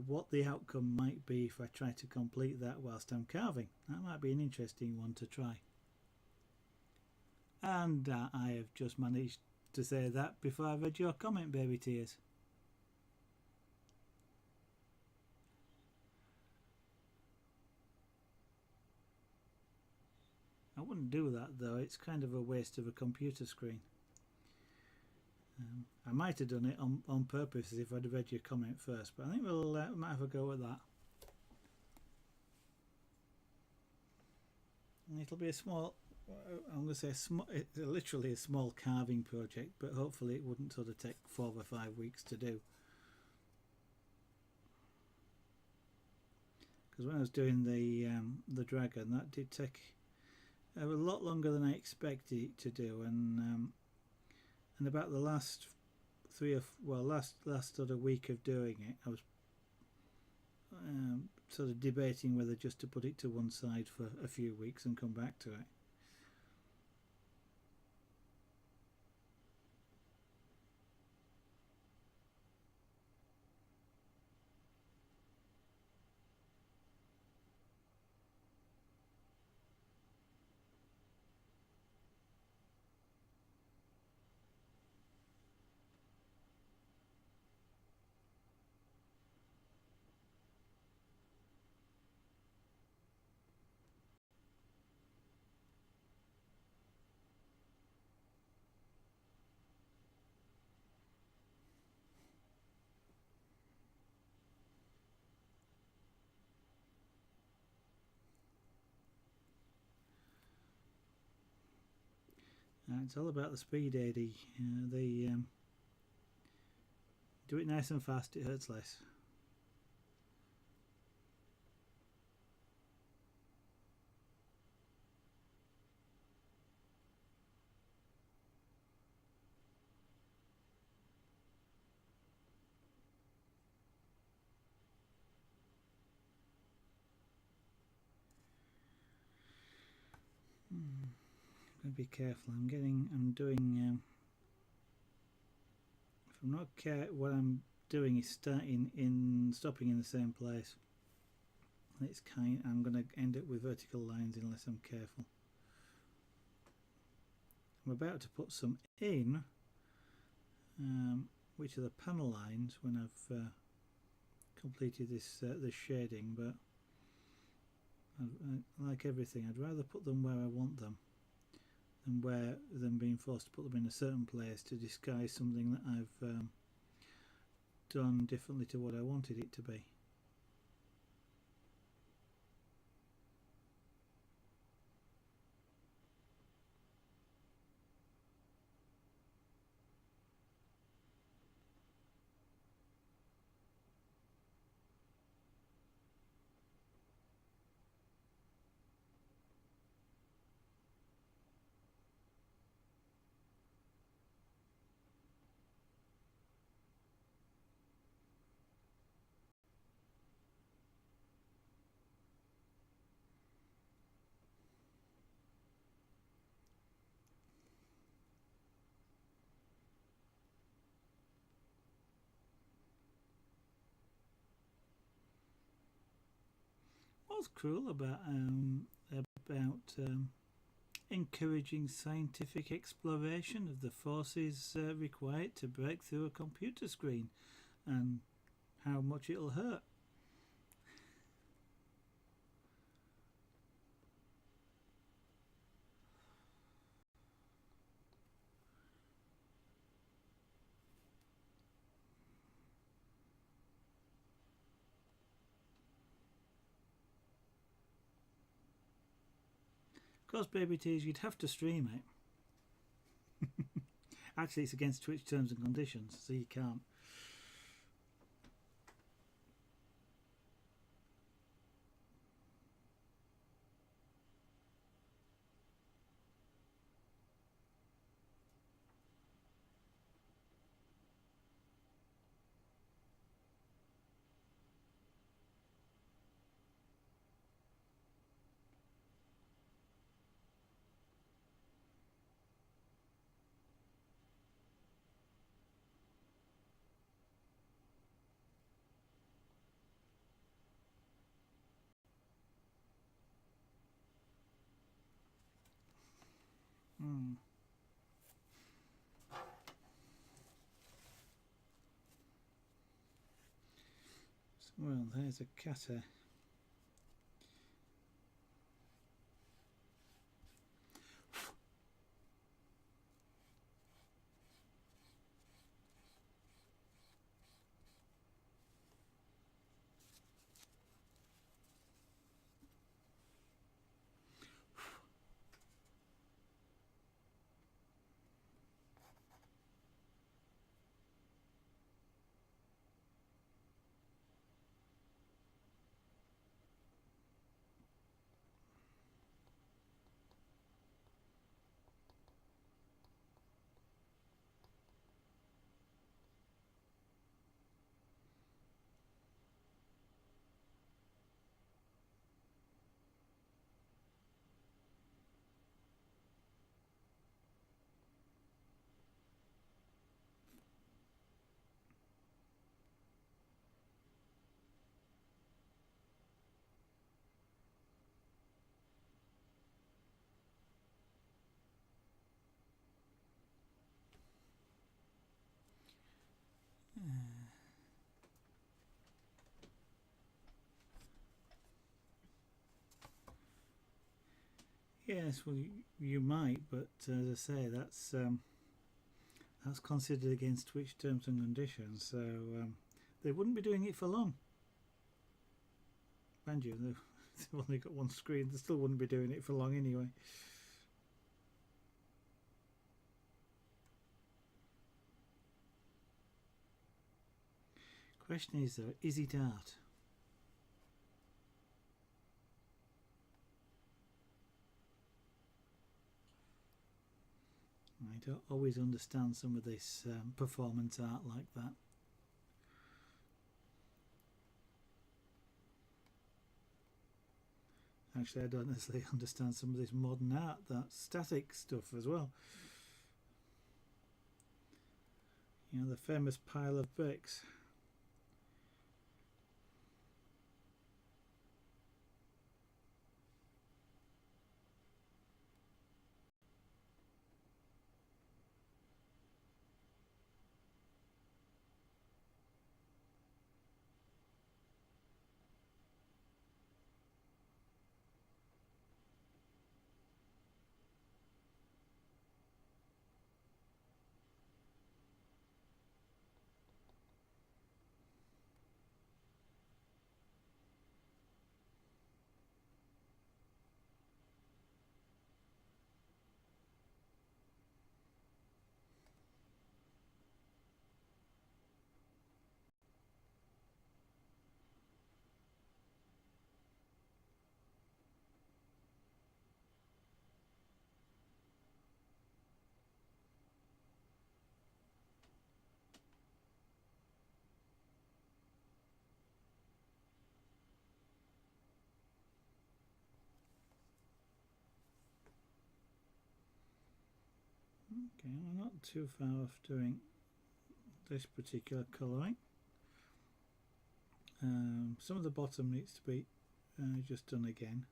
what the outcome might be if I try to complete that whilst I'm carving. That might be an interesting one to try. And I have just managed to say that before I read your comment, Baby Tears. I wouldn't do that though, it's kind of a waste of a computer screen. I might have done it on purpose if I'd have read your comment first, but I think we might have a go at that. And it'll be a small, I'm going to say literally a small carving project, but hopefully it wouldn't sort of take 4 or 5 weeks to do. Because when I was doing the dragon, that did take a lot longer than I expected it to do, and about the last last sort of week of doing it, I was sort of debating whether just to put it to one side for a few weeks and come back to it. It's all about the speed, AD. They do it nice and fast, it hurts less. Gotta be careful. I'm doing. If I'm not careful, what I'm doing is stopping in the same place. I'm going to end up with vertical lines unless I'm careful. I'm about to put some in, which are the panel lines when I've completed this shading, but like everything, I'd rather put them where I want them than being forced to put them in a certain place to disguise something that I've done differently to what I wanted it to be. What's cruel about encouraging scientific exploration of the forces required to break through a computer screen and how much it'll hurt? Of course, baby teas, you'd have to stream it. Actually, it's against Twitch terms and conditions, so you can't. Well, there's a cutter. Yes, well, you might, but as I say, that's considered against Twitch terms and conditions, so they wouldn't be doing it for long. Mind you, they've only got one screen, they still wouldn't be doing it for long anyway. Question is though, is it art? I don't always understand some of this performance art like that. Actually, I don't necessarily understand some of this modern art, that static stuff as well. You know, the famous pile of bricks. Okay, I'm not too far off doing this particular colouring. Some of the bottom needs to be just done again.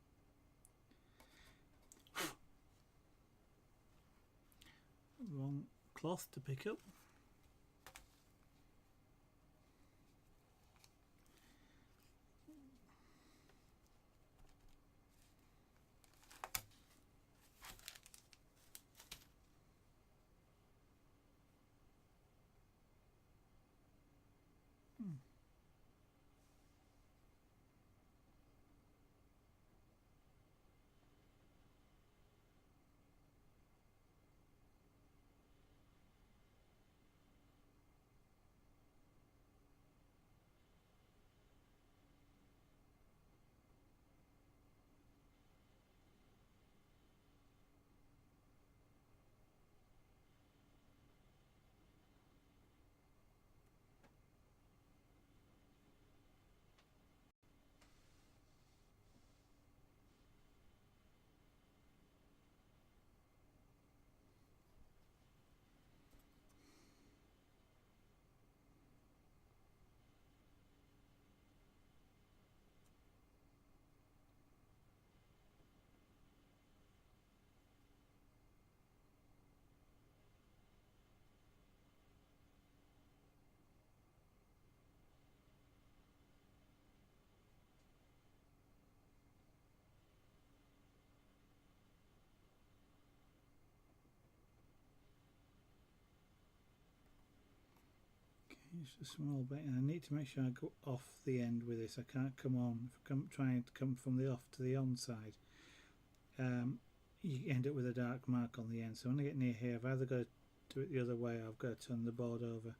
Wrong cloth to pick up. Just a small bit, and I need to make sure I go off the end with this. I can't come on. If I'm trying to come from the off to the on side, you end up with a dark mark on the end. So when I get near here, I've either got to do it the other way, or I've got to turn the board over.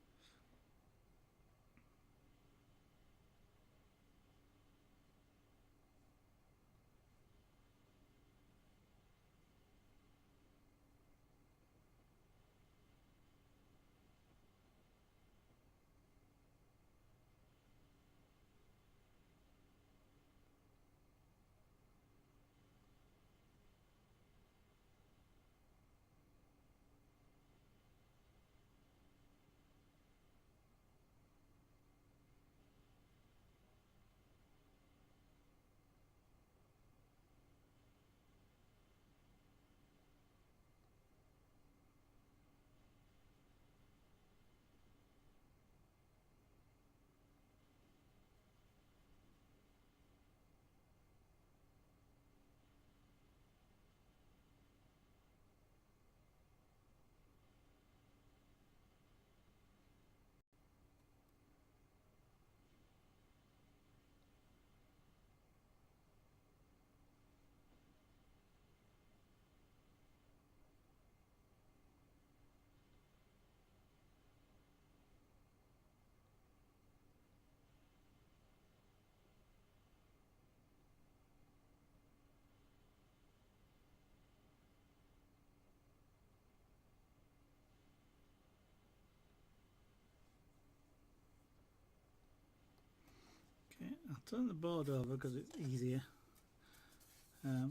Okay, I'll turn the board over because it's easier.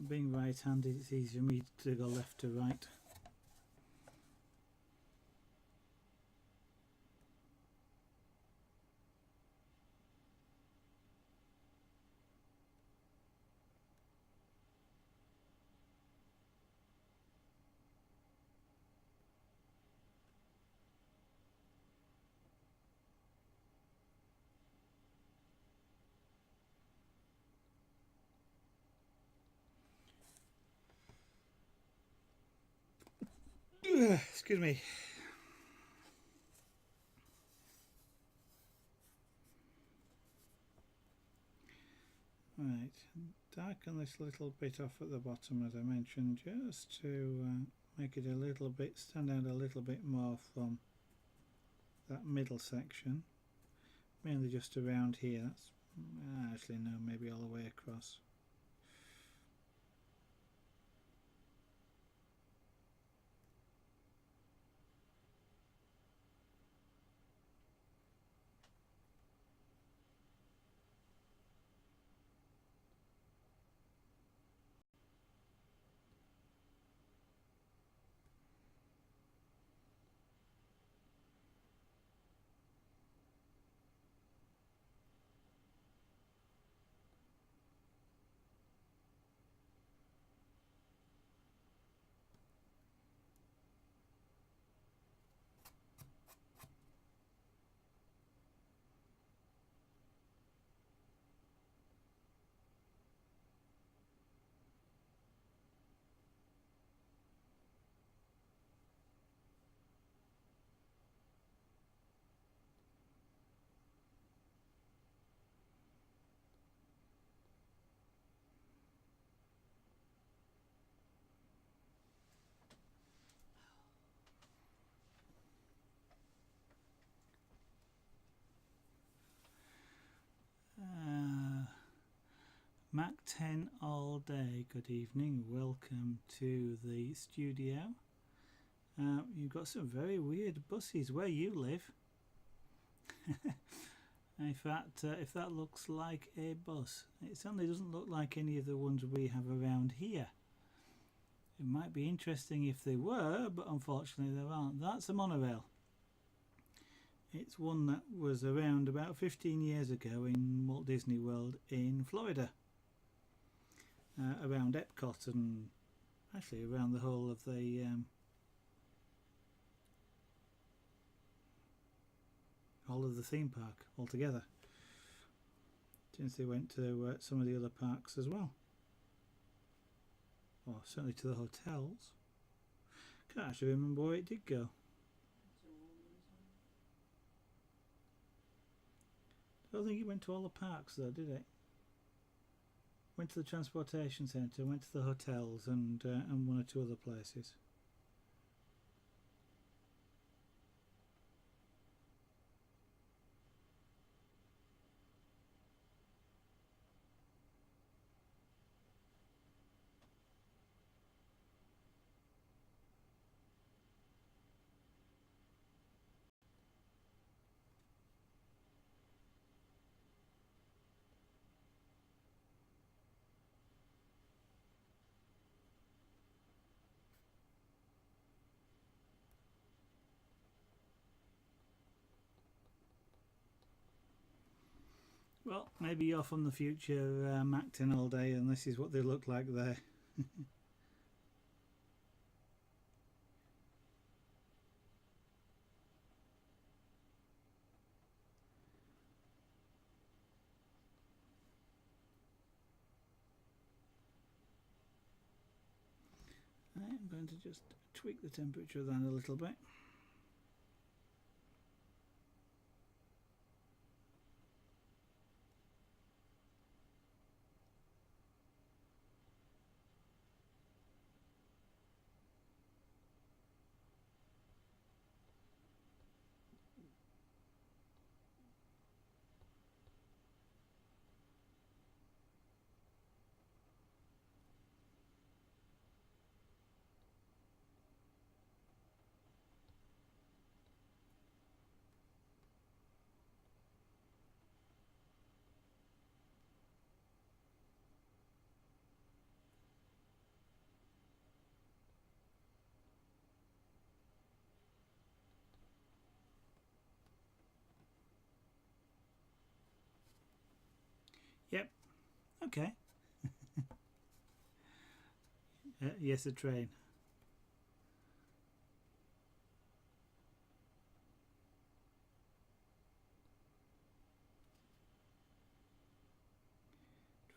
Being right-handed, it's easier for me to go left to right. Excuse me. Right, darken this little bit off at the bottom as I mentioned, just to make it a little bit, stand out a little bit more from that middle section. Mainly just around here. That's actually no, maybe all the way across. Mac 10 all day, good evening, welcome to the studio. You've got some very weird buses where you live. if that looks like a bus, it certainly doesn't look like any of the ones we have around here. It might be interesting if they were, but unfortunately there aren't. That's a monorail. It's one that was around about 15 years ago in Walt Disney World in Florida. Around Epcot and actually around the whole of the theme park altogether, since they went to some of the other parks as well, or certainly to the hotels. Can't actually remember where it did go. I don't think it went to all the parks though, did it? Went to the transportation centre, went to the hotels and one or two other places. Well, maybe you're from the future, Mac 10 all day, and this is what they look like there. I'm going to just tweak the temperature of that a little bit. Yep. Okay. Yes, a train.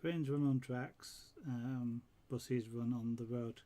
Trains run on tracks, buses run on the road.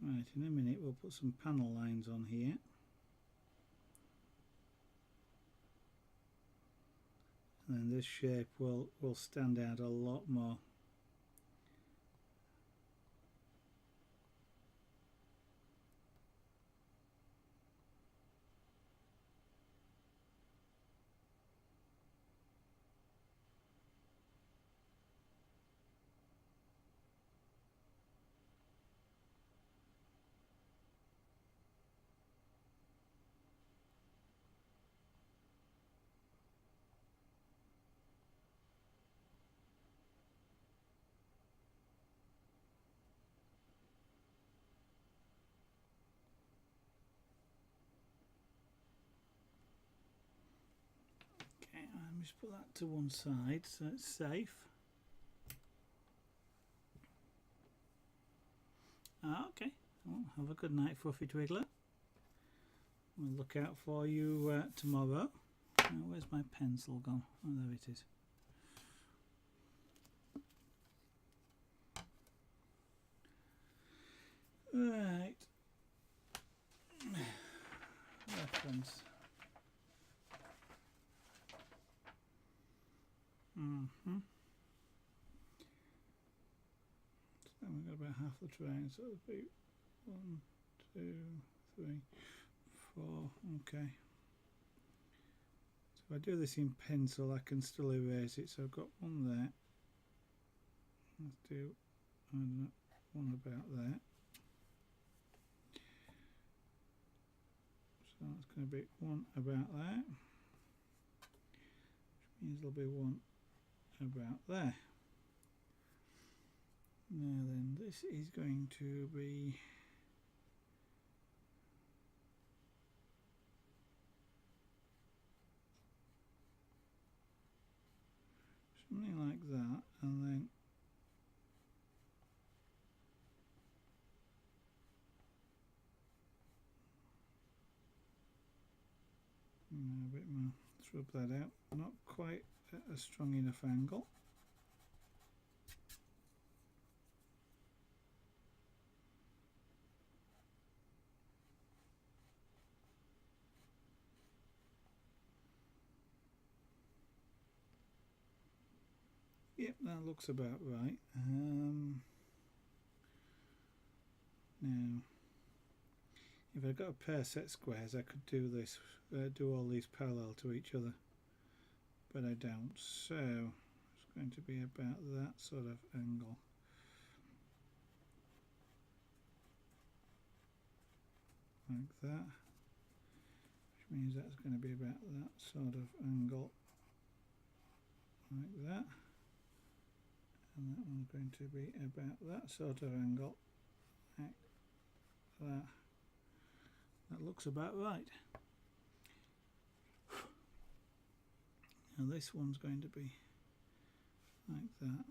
Right, in a minute we'll put some panel lines on here. And then this shape will stand out a lot more. Okay, I'll just put that to one side so it's safe. Okay, well, have a good night, Fluffy Twiggler. We'll look out for you tomorrow. Where's my pencil gone? Oh, there it is. Right. Reference. So we've got about half the train, so it'll be 1, 2, 3, 4. Okay. So if I do this in pencil, I can still erase it. So I've got one there. Let's do one about there. So that's going to be one about there, which means there'll be one about there. Now then, this is going to be something like that, and then a bit more, let's rub that out, not quite at a strong enough angle. Yep, that looks about right. Now, if I got a pair set squares, I could do this, do all these parallel to each other, but I don't. So it's going to be about that sort of angle. Like that, which means that's going to be about that sort of angle, like that, and that one's going to be about that sort of angle, like that. That looks about right. Now this one's going to be like that.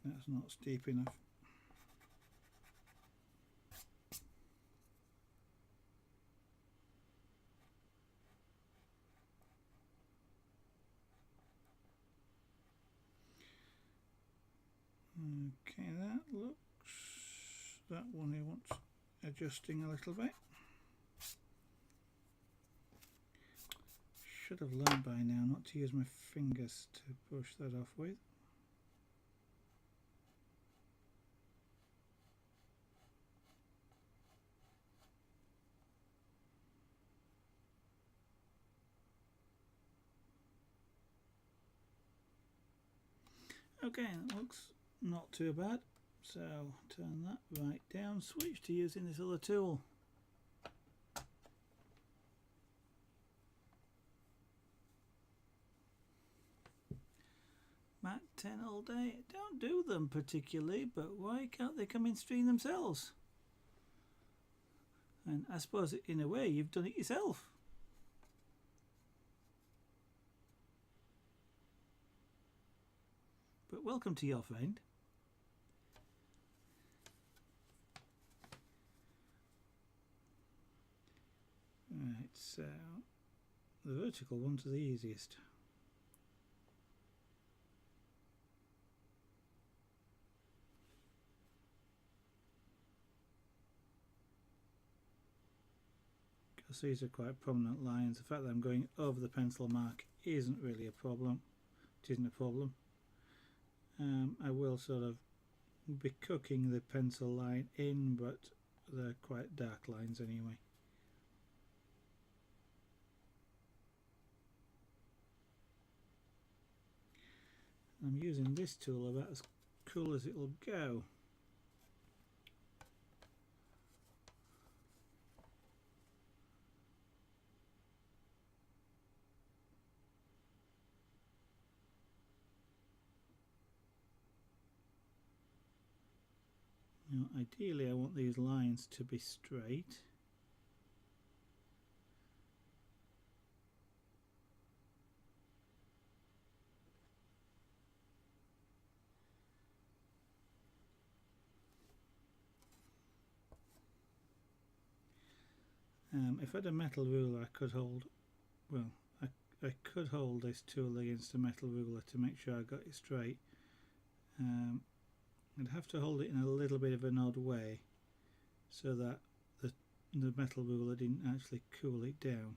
That's not steep enough. Okay, that one he wants adjusting a little bit. Should have learned by now not to use my fingers to brush that off with. Okay, that looks not too bad. So turn that right down, switch to using this other tool. Mac 10 all day. Don't do them particularly, but why can't they come in stream themselves? And I suppose in a way you've done it yourself. But welcome to your friend. Right, so the vertical ones are the easiest. Because these are quite prominent lines, the fact that I'm going over the pencil mark isn't really a problem. It isn't a problem. I will sort of be cooking the pencil line in, but they're quite dark lines anyway. I'm using this tool about as cool as it'll go. Now, ideally I want these lines to be straight. If I had a metal ruler I could hold, well, I could hold this tool against a metal ruler to make sure I got it straight. I'd have to hold it in a little bit of an odd way so that the metal ruler didn't actually cool it down.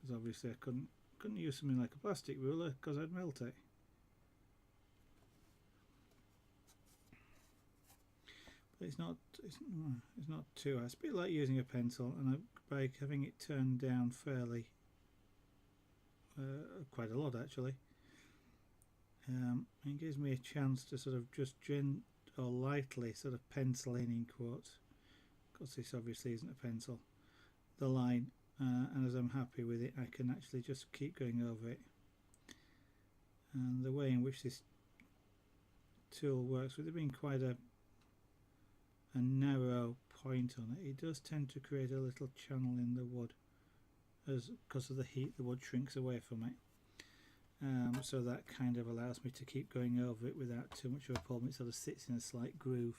Because obviously I couldn't use something like a plastic ruler because I'd melt it. But it's not too hard. It's a bit like using a pencil, and by having it turned down fairly quite a lot actually, it gives me a chance to sort of just lightly sort of pencil in quotes, because this obviously isn't a pencil, the line, and as I'm happy with it I can actually just keep going over it. And the way in which this tool works, with it being quite a narrow point on it, it does tend to create a little channel in the wood, because of the heat the wood shrinks away from it. So that kind of allows me to keep going over it without too much of a problem. It sort of sits in a slight groove.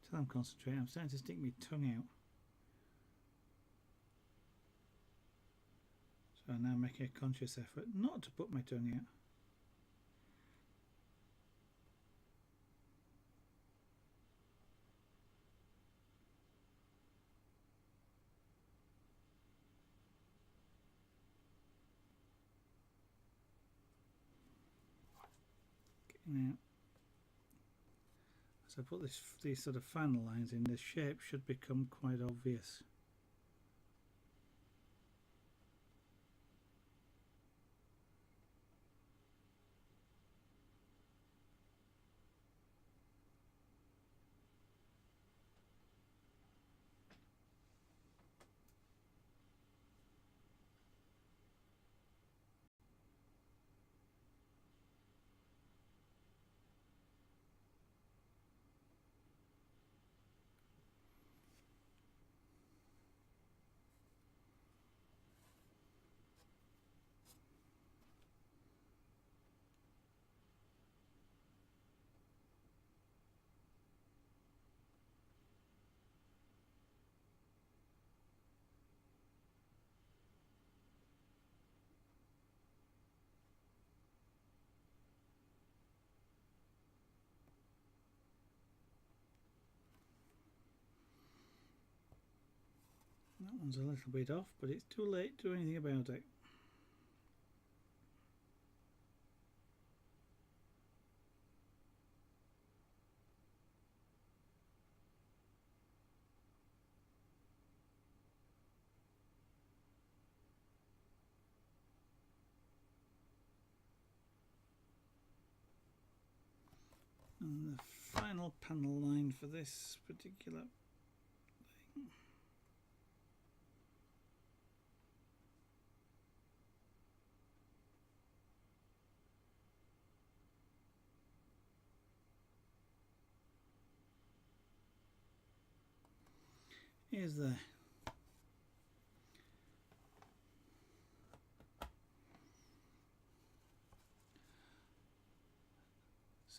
Till I'm concentrating, I'm starting to stick my tongue out. So I'm now making a conscious effort not to put my tongue out. Now, as I put these sort of fan lines in, the shape should become quite obvious. one's a little bit off, but it's too late to do anything about it. And the final panel line for this particular thing is there.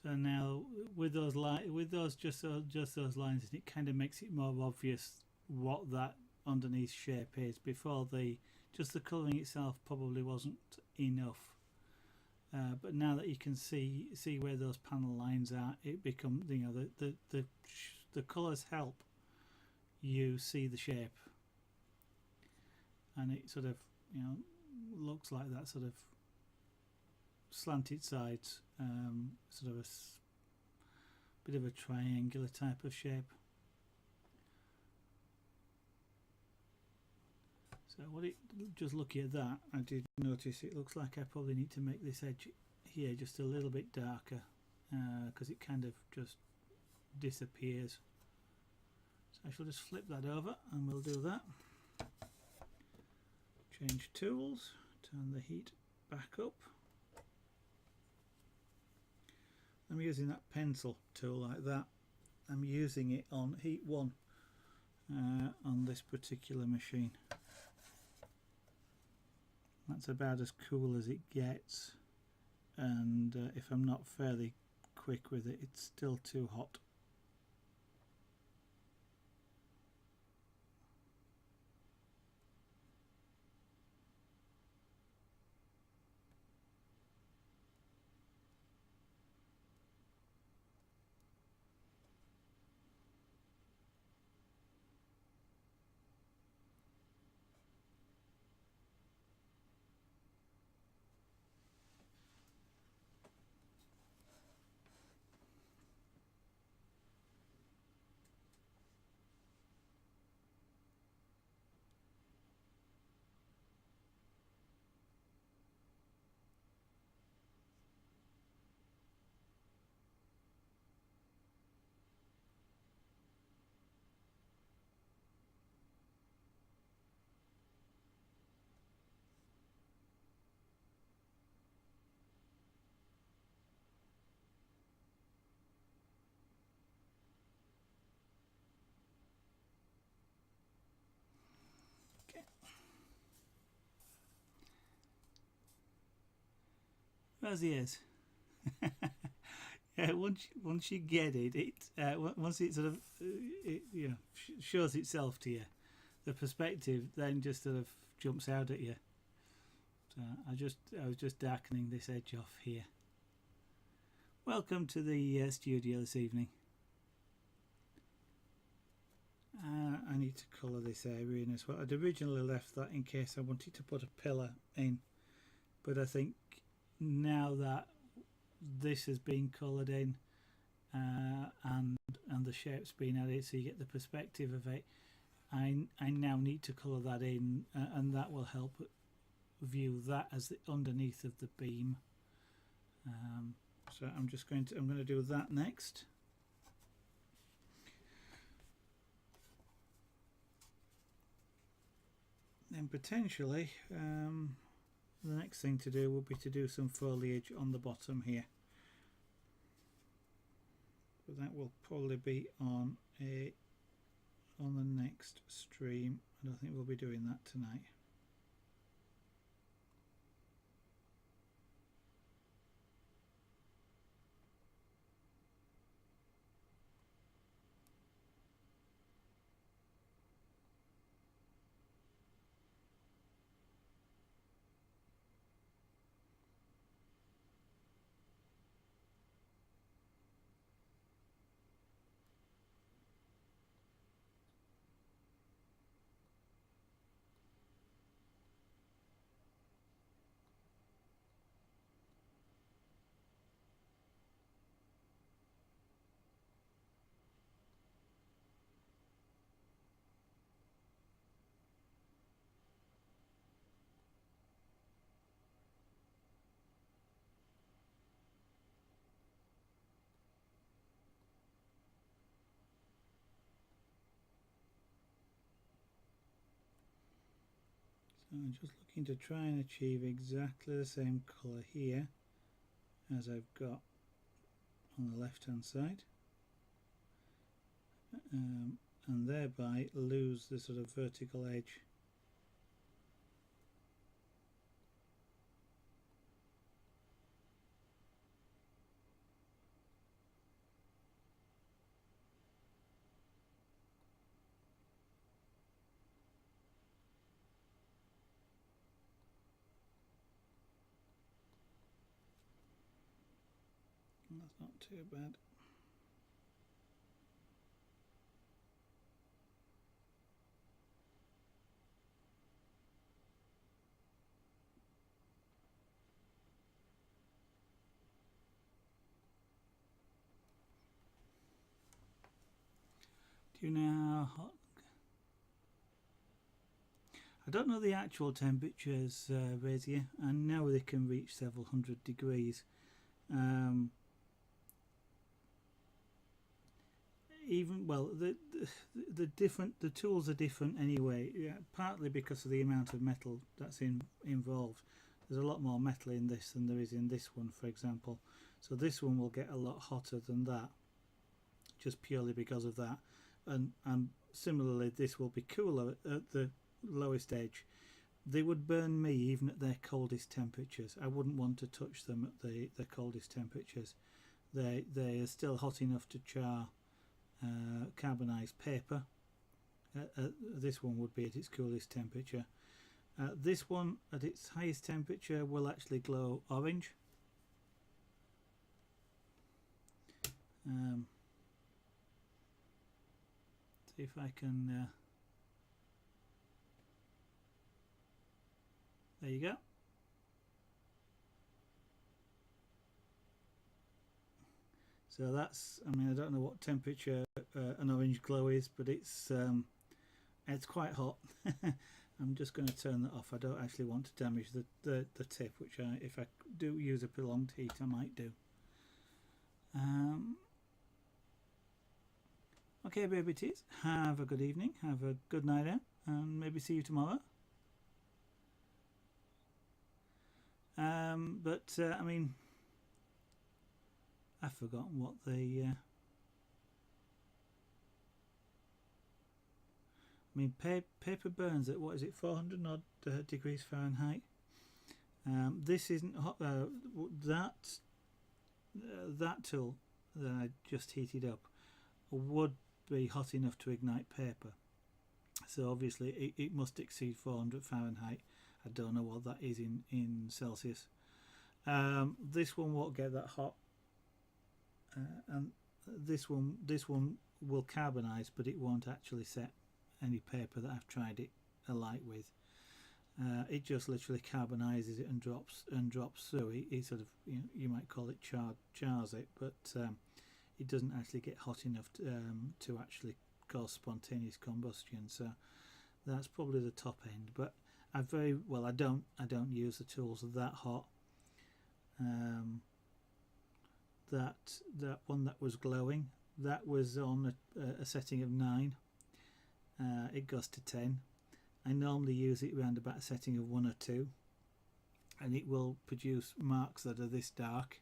So now with those just those lines, it kind of makes it more obvious what that underneath shape is. Before, just the colouring itself probably wasn't enough, but now that you can see where those panel lines are, it becomes, you know, the colours help you see the shape, and it sort of, you know, looks like that sort of slanted sides, sort of a bit of a triangular type of shape. So just looking at that, I did notice it looks like I probably need to make this edge here just a little bit darker, because it kind of just disappears. So I shall just flip that over and we'll do that. Change tools, turn the heat back up. I'm using that pencil tool like that. I'm using it on heat 1 on this particular machine. That's about as cool as it gets, and if I'm not fairly quick with it, it's still too hot. As he is. Yeah, once you get it, once it sort of you know, shows itself to you, the perspective then just sort of jumps out at you. So I was just darkening this edge off here. Welcome to the studio this evening. I need to colour this area in as well. I'd originally left that in case I wanted to put a pillar in, but I think now that this has been coloured in and the shape's been added, so you get the perspective of it, I now need to colour that in, and that will help view that as the underneath of the beam. So I'm going to do that next. Then potentially the next thing to do will be to do some foliage on the bottom here. But that will probably be on the next stream. I don't think we'll be doing that tonight. So I'm just looking to try and achieve exactly the same colour here as I've got on the left hand side, and thereby lose the sort of vertical edge. That's not too bad. Do you know how hot? I don't know the actual temperatures, Razia. I know they can reach several hundred degrees. Even well, the tools are different anyway. Yeah, partly because of the amount of metal that's involved. There's a lot more metal in this than there is in this one, for example. So this one will get a lot hotter than that, just purely because of that. And similarly, this will be cooler at the lowest edge. They would burn me even at their coldest temperatures. I wouldn't want to touch them at the coldest temperatures. They are still hot enough to char carbonized paper. This one would be at its coolest temperature. This one at its highest temperature will actually glow orange. See if I can there you go. So that's, I mean, I don't know what temperature an orange glow is, but it's quite hot. I'm just going to turn that off. I don't actually want to damage the tip, which if I do use a prolonged heat, I might do. Okay, baby teas, have a good evening, have a good night out, and maybe see you tomorrow. I mean, I've forgotten what the I mean, paper burns at, what is it, 400 odd degrees Fahrenheit. This isn't hot. That tool that I just heated up would be hot enough to ignite paper. So obviously it must exceed 400 Fahrenheit. I don't know what that is in Celsius. This one won't get that hot, and this one will carbonize, but it won't actually set any paper that I've tried it alight with. It just literally carbonizes it and drops through. It sort of, you might call it chars it, but it doesn't actually get hot enough to actually cause spontaneous combustion. So that's probably the top end. But I don't use the tools that hot. That one that was glowing, that was on a setting of 9. It goes to 10. I normally use it around about a setting of 1 or 2, and it will produce marks that are this dark,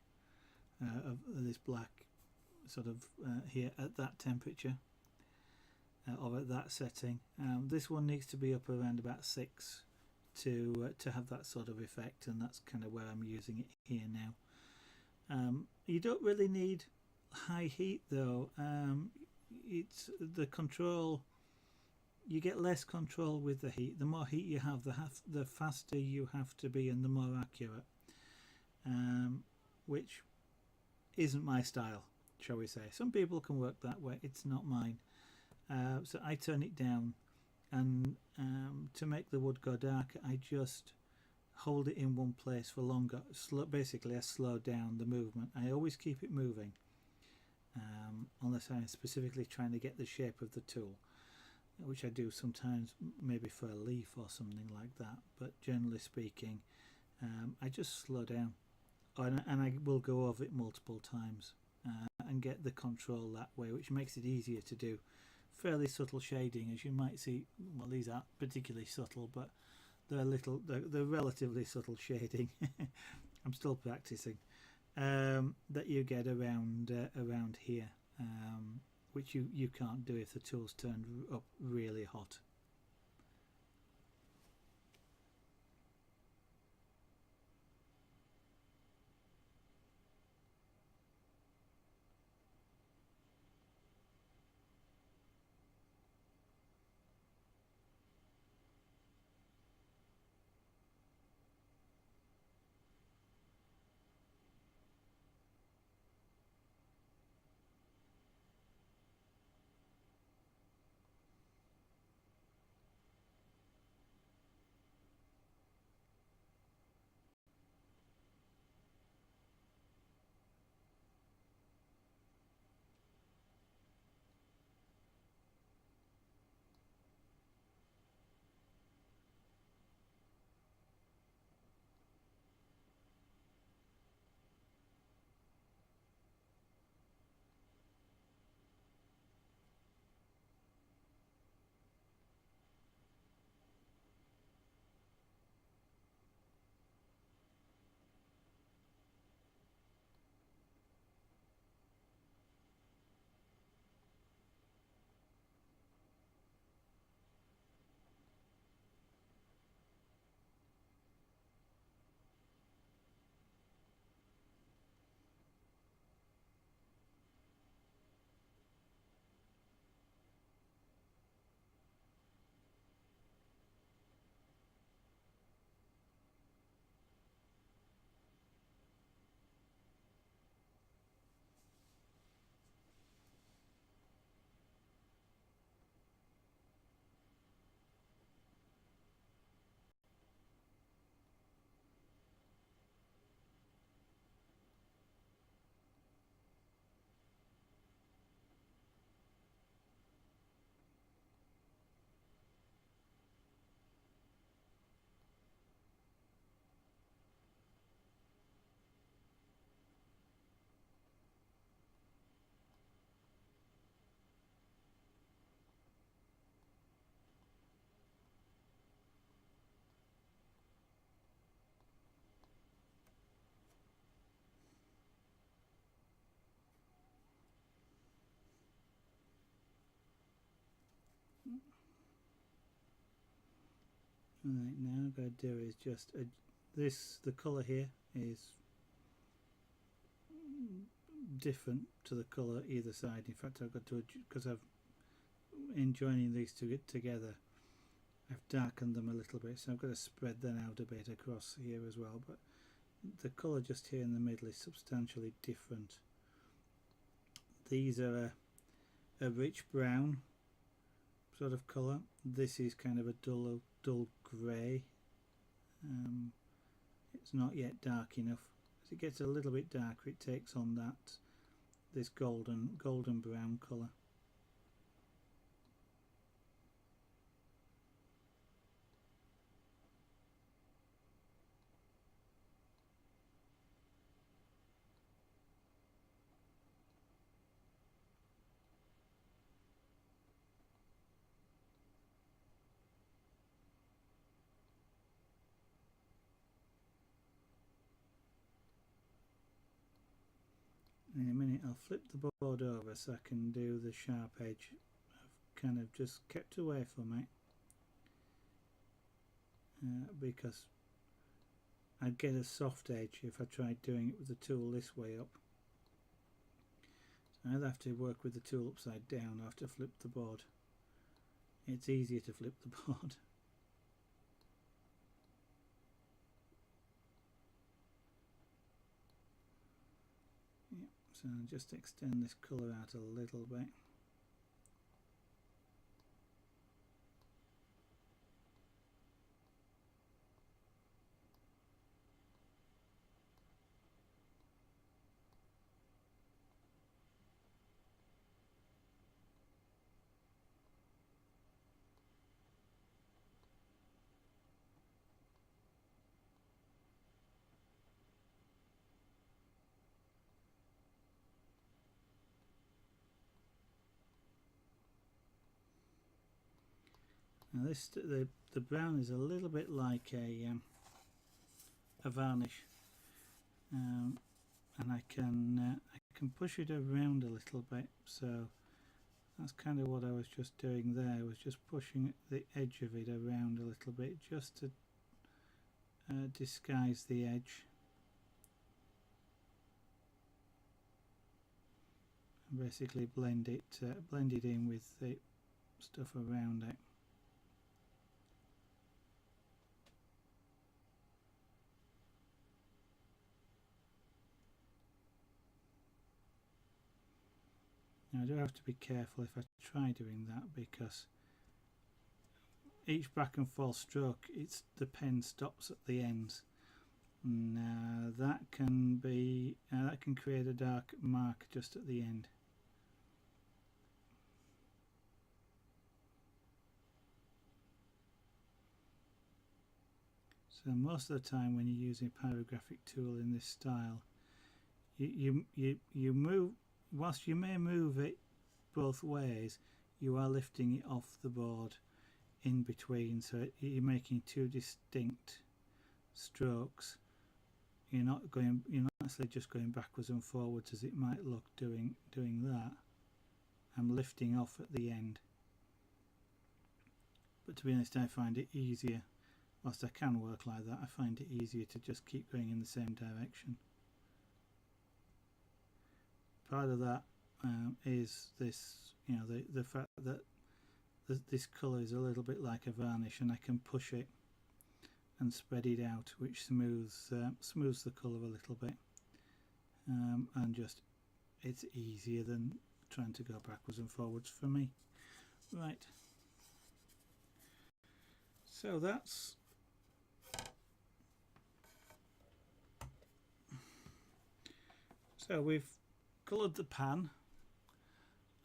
of this black sort of here at that temperature, or at that setting. This one needs to be up around about 6 to have that sort of effect, and that's kind of where I'm using it here now. You don't really need high heat though. It's the control. You get less control with the heat. The more heat you have, the faster you have to be and the more accurate, which isn't my style, shall we say. Some people can work that way. It's not mine. So I turn it down, and to make the wood go darker, I just hold it in one place for longer. Basically, I slow down the movement. I always keep it moving, unless I'm specifically trying to get the shape of the tool, which I do sometimes, maybe for a leaf or something like that. But generally speaking, I just slow down, and I will go over it multiple times and get the control that way, which makes it easier to do fairly subtle shading, as you might see. Well, these aren't particularly subtle, but they're relatively subtle shading. I'm still practicing. That you get around here, which you can't do if the tool's turned up really hot. Right, now I'm going to do is just the colour here is different to the colour either side. In fact, I've got to, because in joining these two together, I've darkened them a little bit, so I've got to spread them out a bit across here as well. But the colour just here in the middle is substantially different. These are a rich brown sort of colour. This is kind of a dull grey. It's not yet dark enough. As it gets a little bit darker, it takes on this golden brown colour. In a minute I'll flip the board over so I can do the sharp edge. I've kind of just kept away from it because I'd get a soft edge if I tried doing it with the tool this way up. So I'd have to work with the tool upside down. I have to flip the board. It's easier to flip the board. So I'll just extend this colour out a little bit. Now this the brown is a little bit like a varnish, and I can push it around a little bit. So that's kind of what I was just doing there. I was just pushing the edge of it around a little bit just to disguise the edge. And basically blend it in with the stuff around it. Now I do have to be careful if I try doing that, because each back and forth stroke, the pen stops at the ends. Now that can create a dark mark just at the end. So most of the time when you're using a pyrographic tool in this style, you move, whilst you may move it both ways, you are lifting it off the board in between, so you're making two distinct strokes. You're not actually just going backwards and forwards as it might look doing that. I'm lifting off at the end. But to be honest, I find it easier. Whilst I can work like that, I find it easier to just keep going in the same direction. Part of that is this, the fact that this colour is a little bit like a varnish, and I can push it and spread it out, which smooths the colour a little bit, and just it's easier than trying to go backwards and forwards for me. Right, so we've coloured the pan,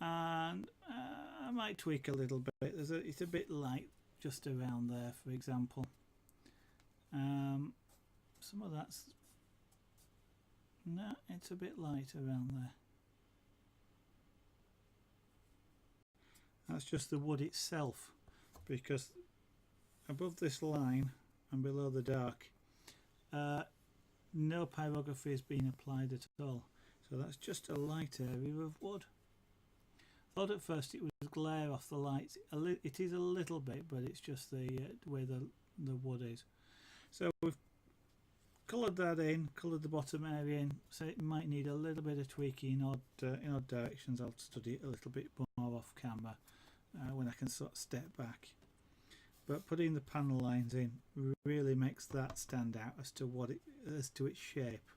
and I might tweak a little bit. It's a bit light just around there, for example. Some of that's it's a bit light around there. That's just the wood itself, because above this line and below the dark, no pyrography has been applied at all. So that's just a light area of wood. I thought at first it was glare off the lights. It is a little bit, but it's just the way the wood is. So we've coloured that in, coloured the bottom area in, so it might need a little bit of tweaking in odd directions. I'll study it a little bit more off camera when I can sort of step back. But putting the panel lines in really makes that stand out as to its shape.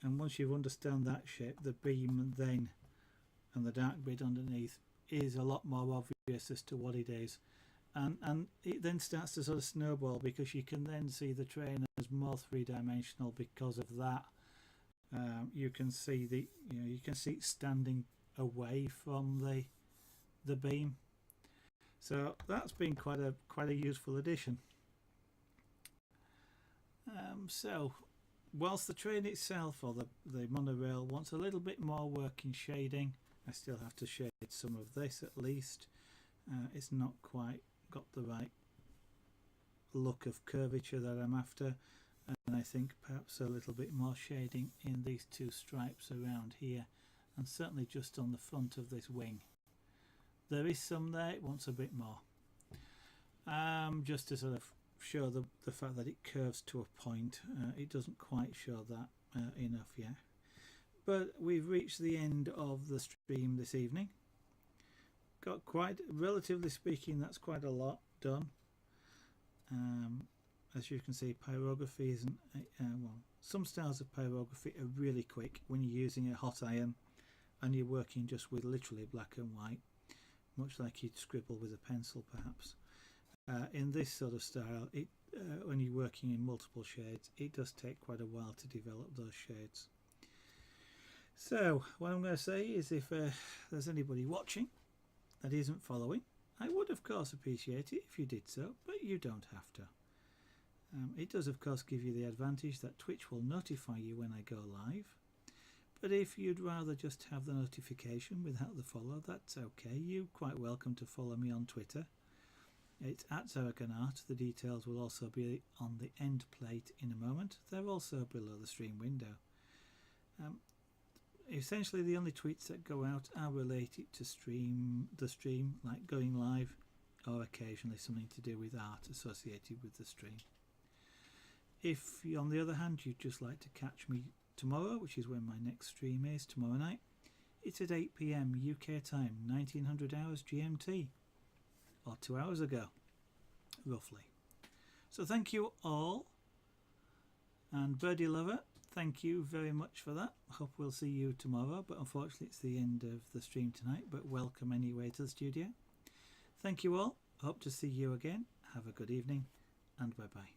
And once you understand that shape, the beam then and the dark bit underneath is a lot more obvious as to what it is. And it then starts to sort of snowball, because you can then see the train as more three-dimensional because of that. You can see it standing away from the beam. So that's been quite a useful addition. So whilst the train itself, or the monorail, wants a little bit more work in shading, I still have to shade some of this at least. It's not quite got the right look of curvature that I'm after, and I think perhaps a little bit more shading in these two stripes around here, and certainly just on the front of this wing. There is some there, it wants a bit more, just to sort of show the fact that it curves to a point. It doesn't quite show that enough yet. But we've reached the end of the stream this evening. Got quite, relatively speaking, that's quite a lot done. As you can see, pyrography isn't well, some styles of pyrography are really quick when you're using a hot iron and you're working just with literally black and white, much like you'd scribble with a pencil perhaps. In this sort of style, when you're working in multiple shades, it does take quite a while to develop those shades. So what I'm going to say is, if there's anybody watching that isn't following, I would of course appreciate it if you did so, but you don't have to. It does of course give you the advantage that Twitch will notify you when I go live, but if you'd rather just have the notification without the follow, that's okay. You're quite welcome to follow me on Twitter. It's at Zaragan Art. The details will also be on the end plate in a moment. They're also below the stream window. Essentially the only tweets that go out are related to the stream, like going live, or occasionally something to do with art associated with the stream. If, on the other hand, you'd just like to catch me tomorrow, which is when my next stream is, tomorrow night, it's at 8 PM UK time, 1900 hours GMT, or 2 hours ago, roughly. So thank you all, and Birdie Lover, thank you very much for that. Hope we'll see you tomorrow, but unfortunately it's the end of the stream tonight, but welcome anyway to the studio. Thank you all, hope to see you again, have a good evening, and bye bye.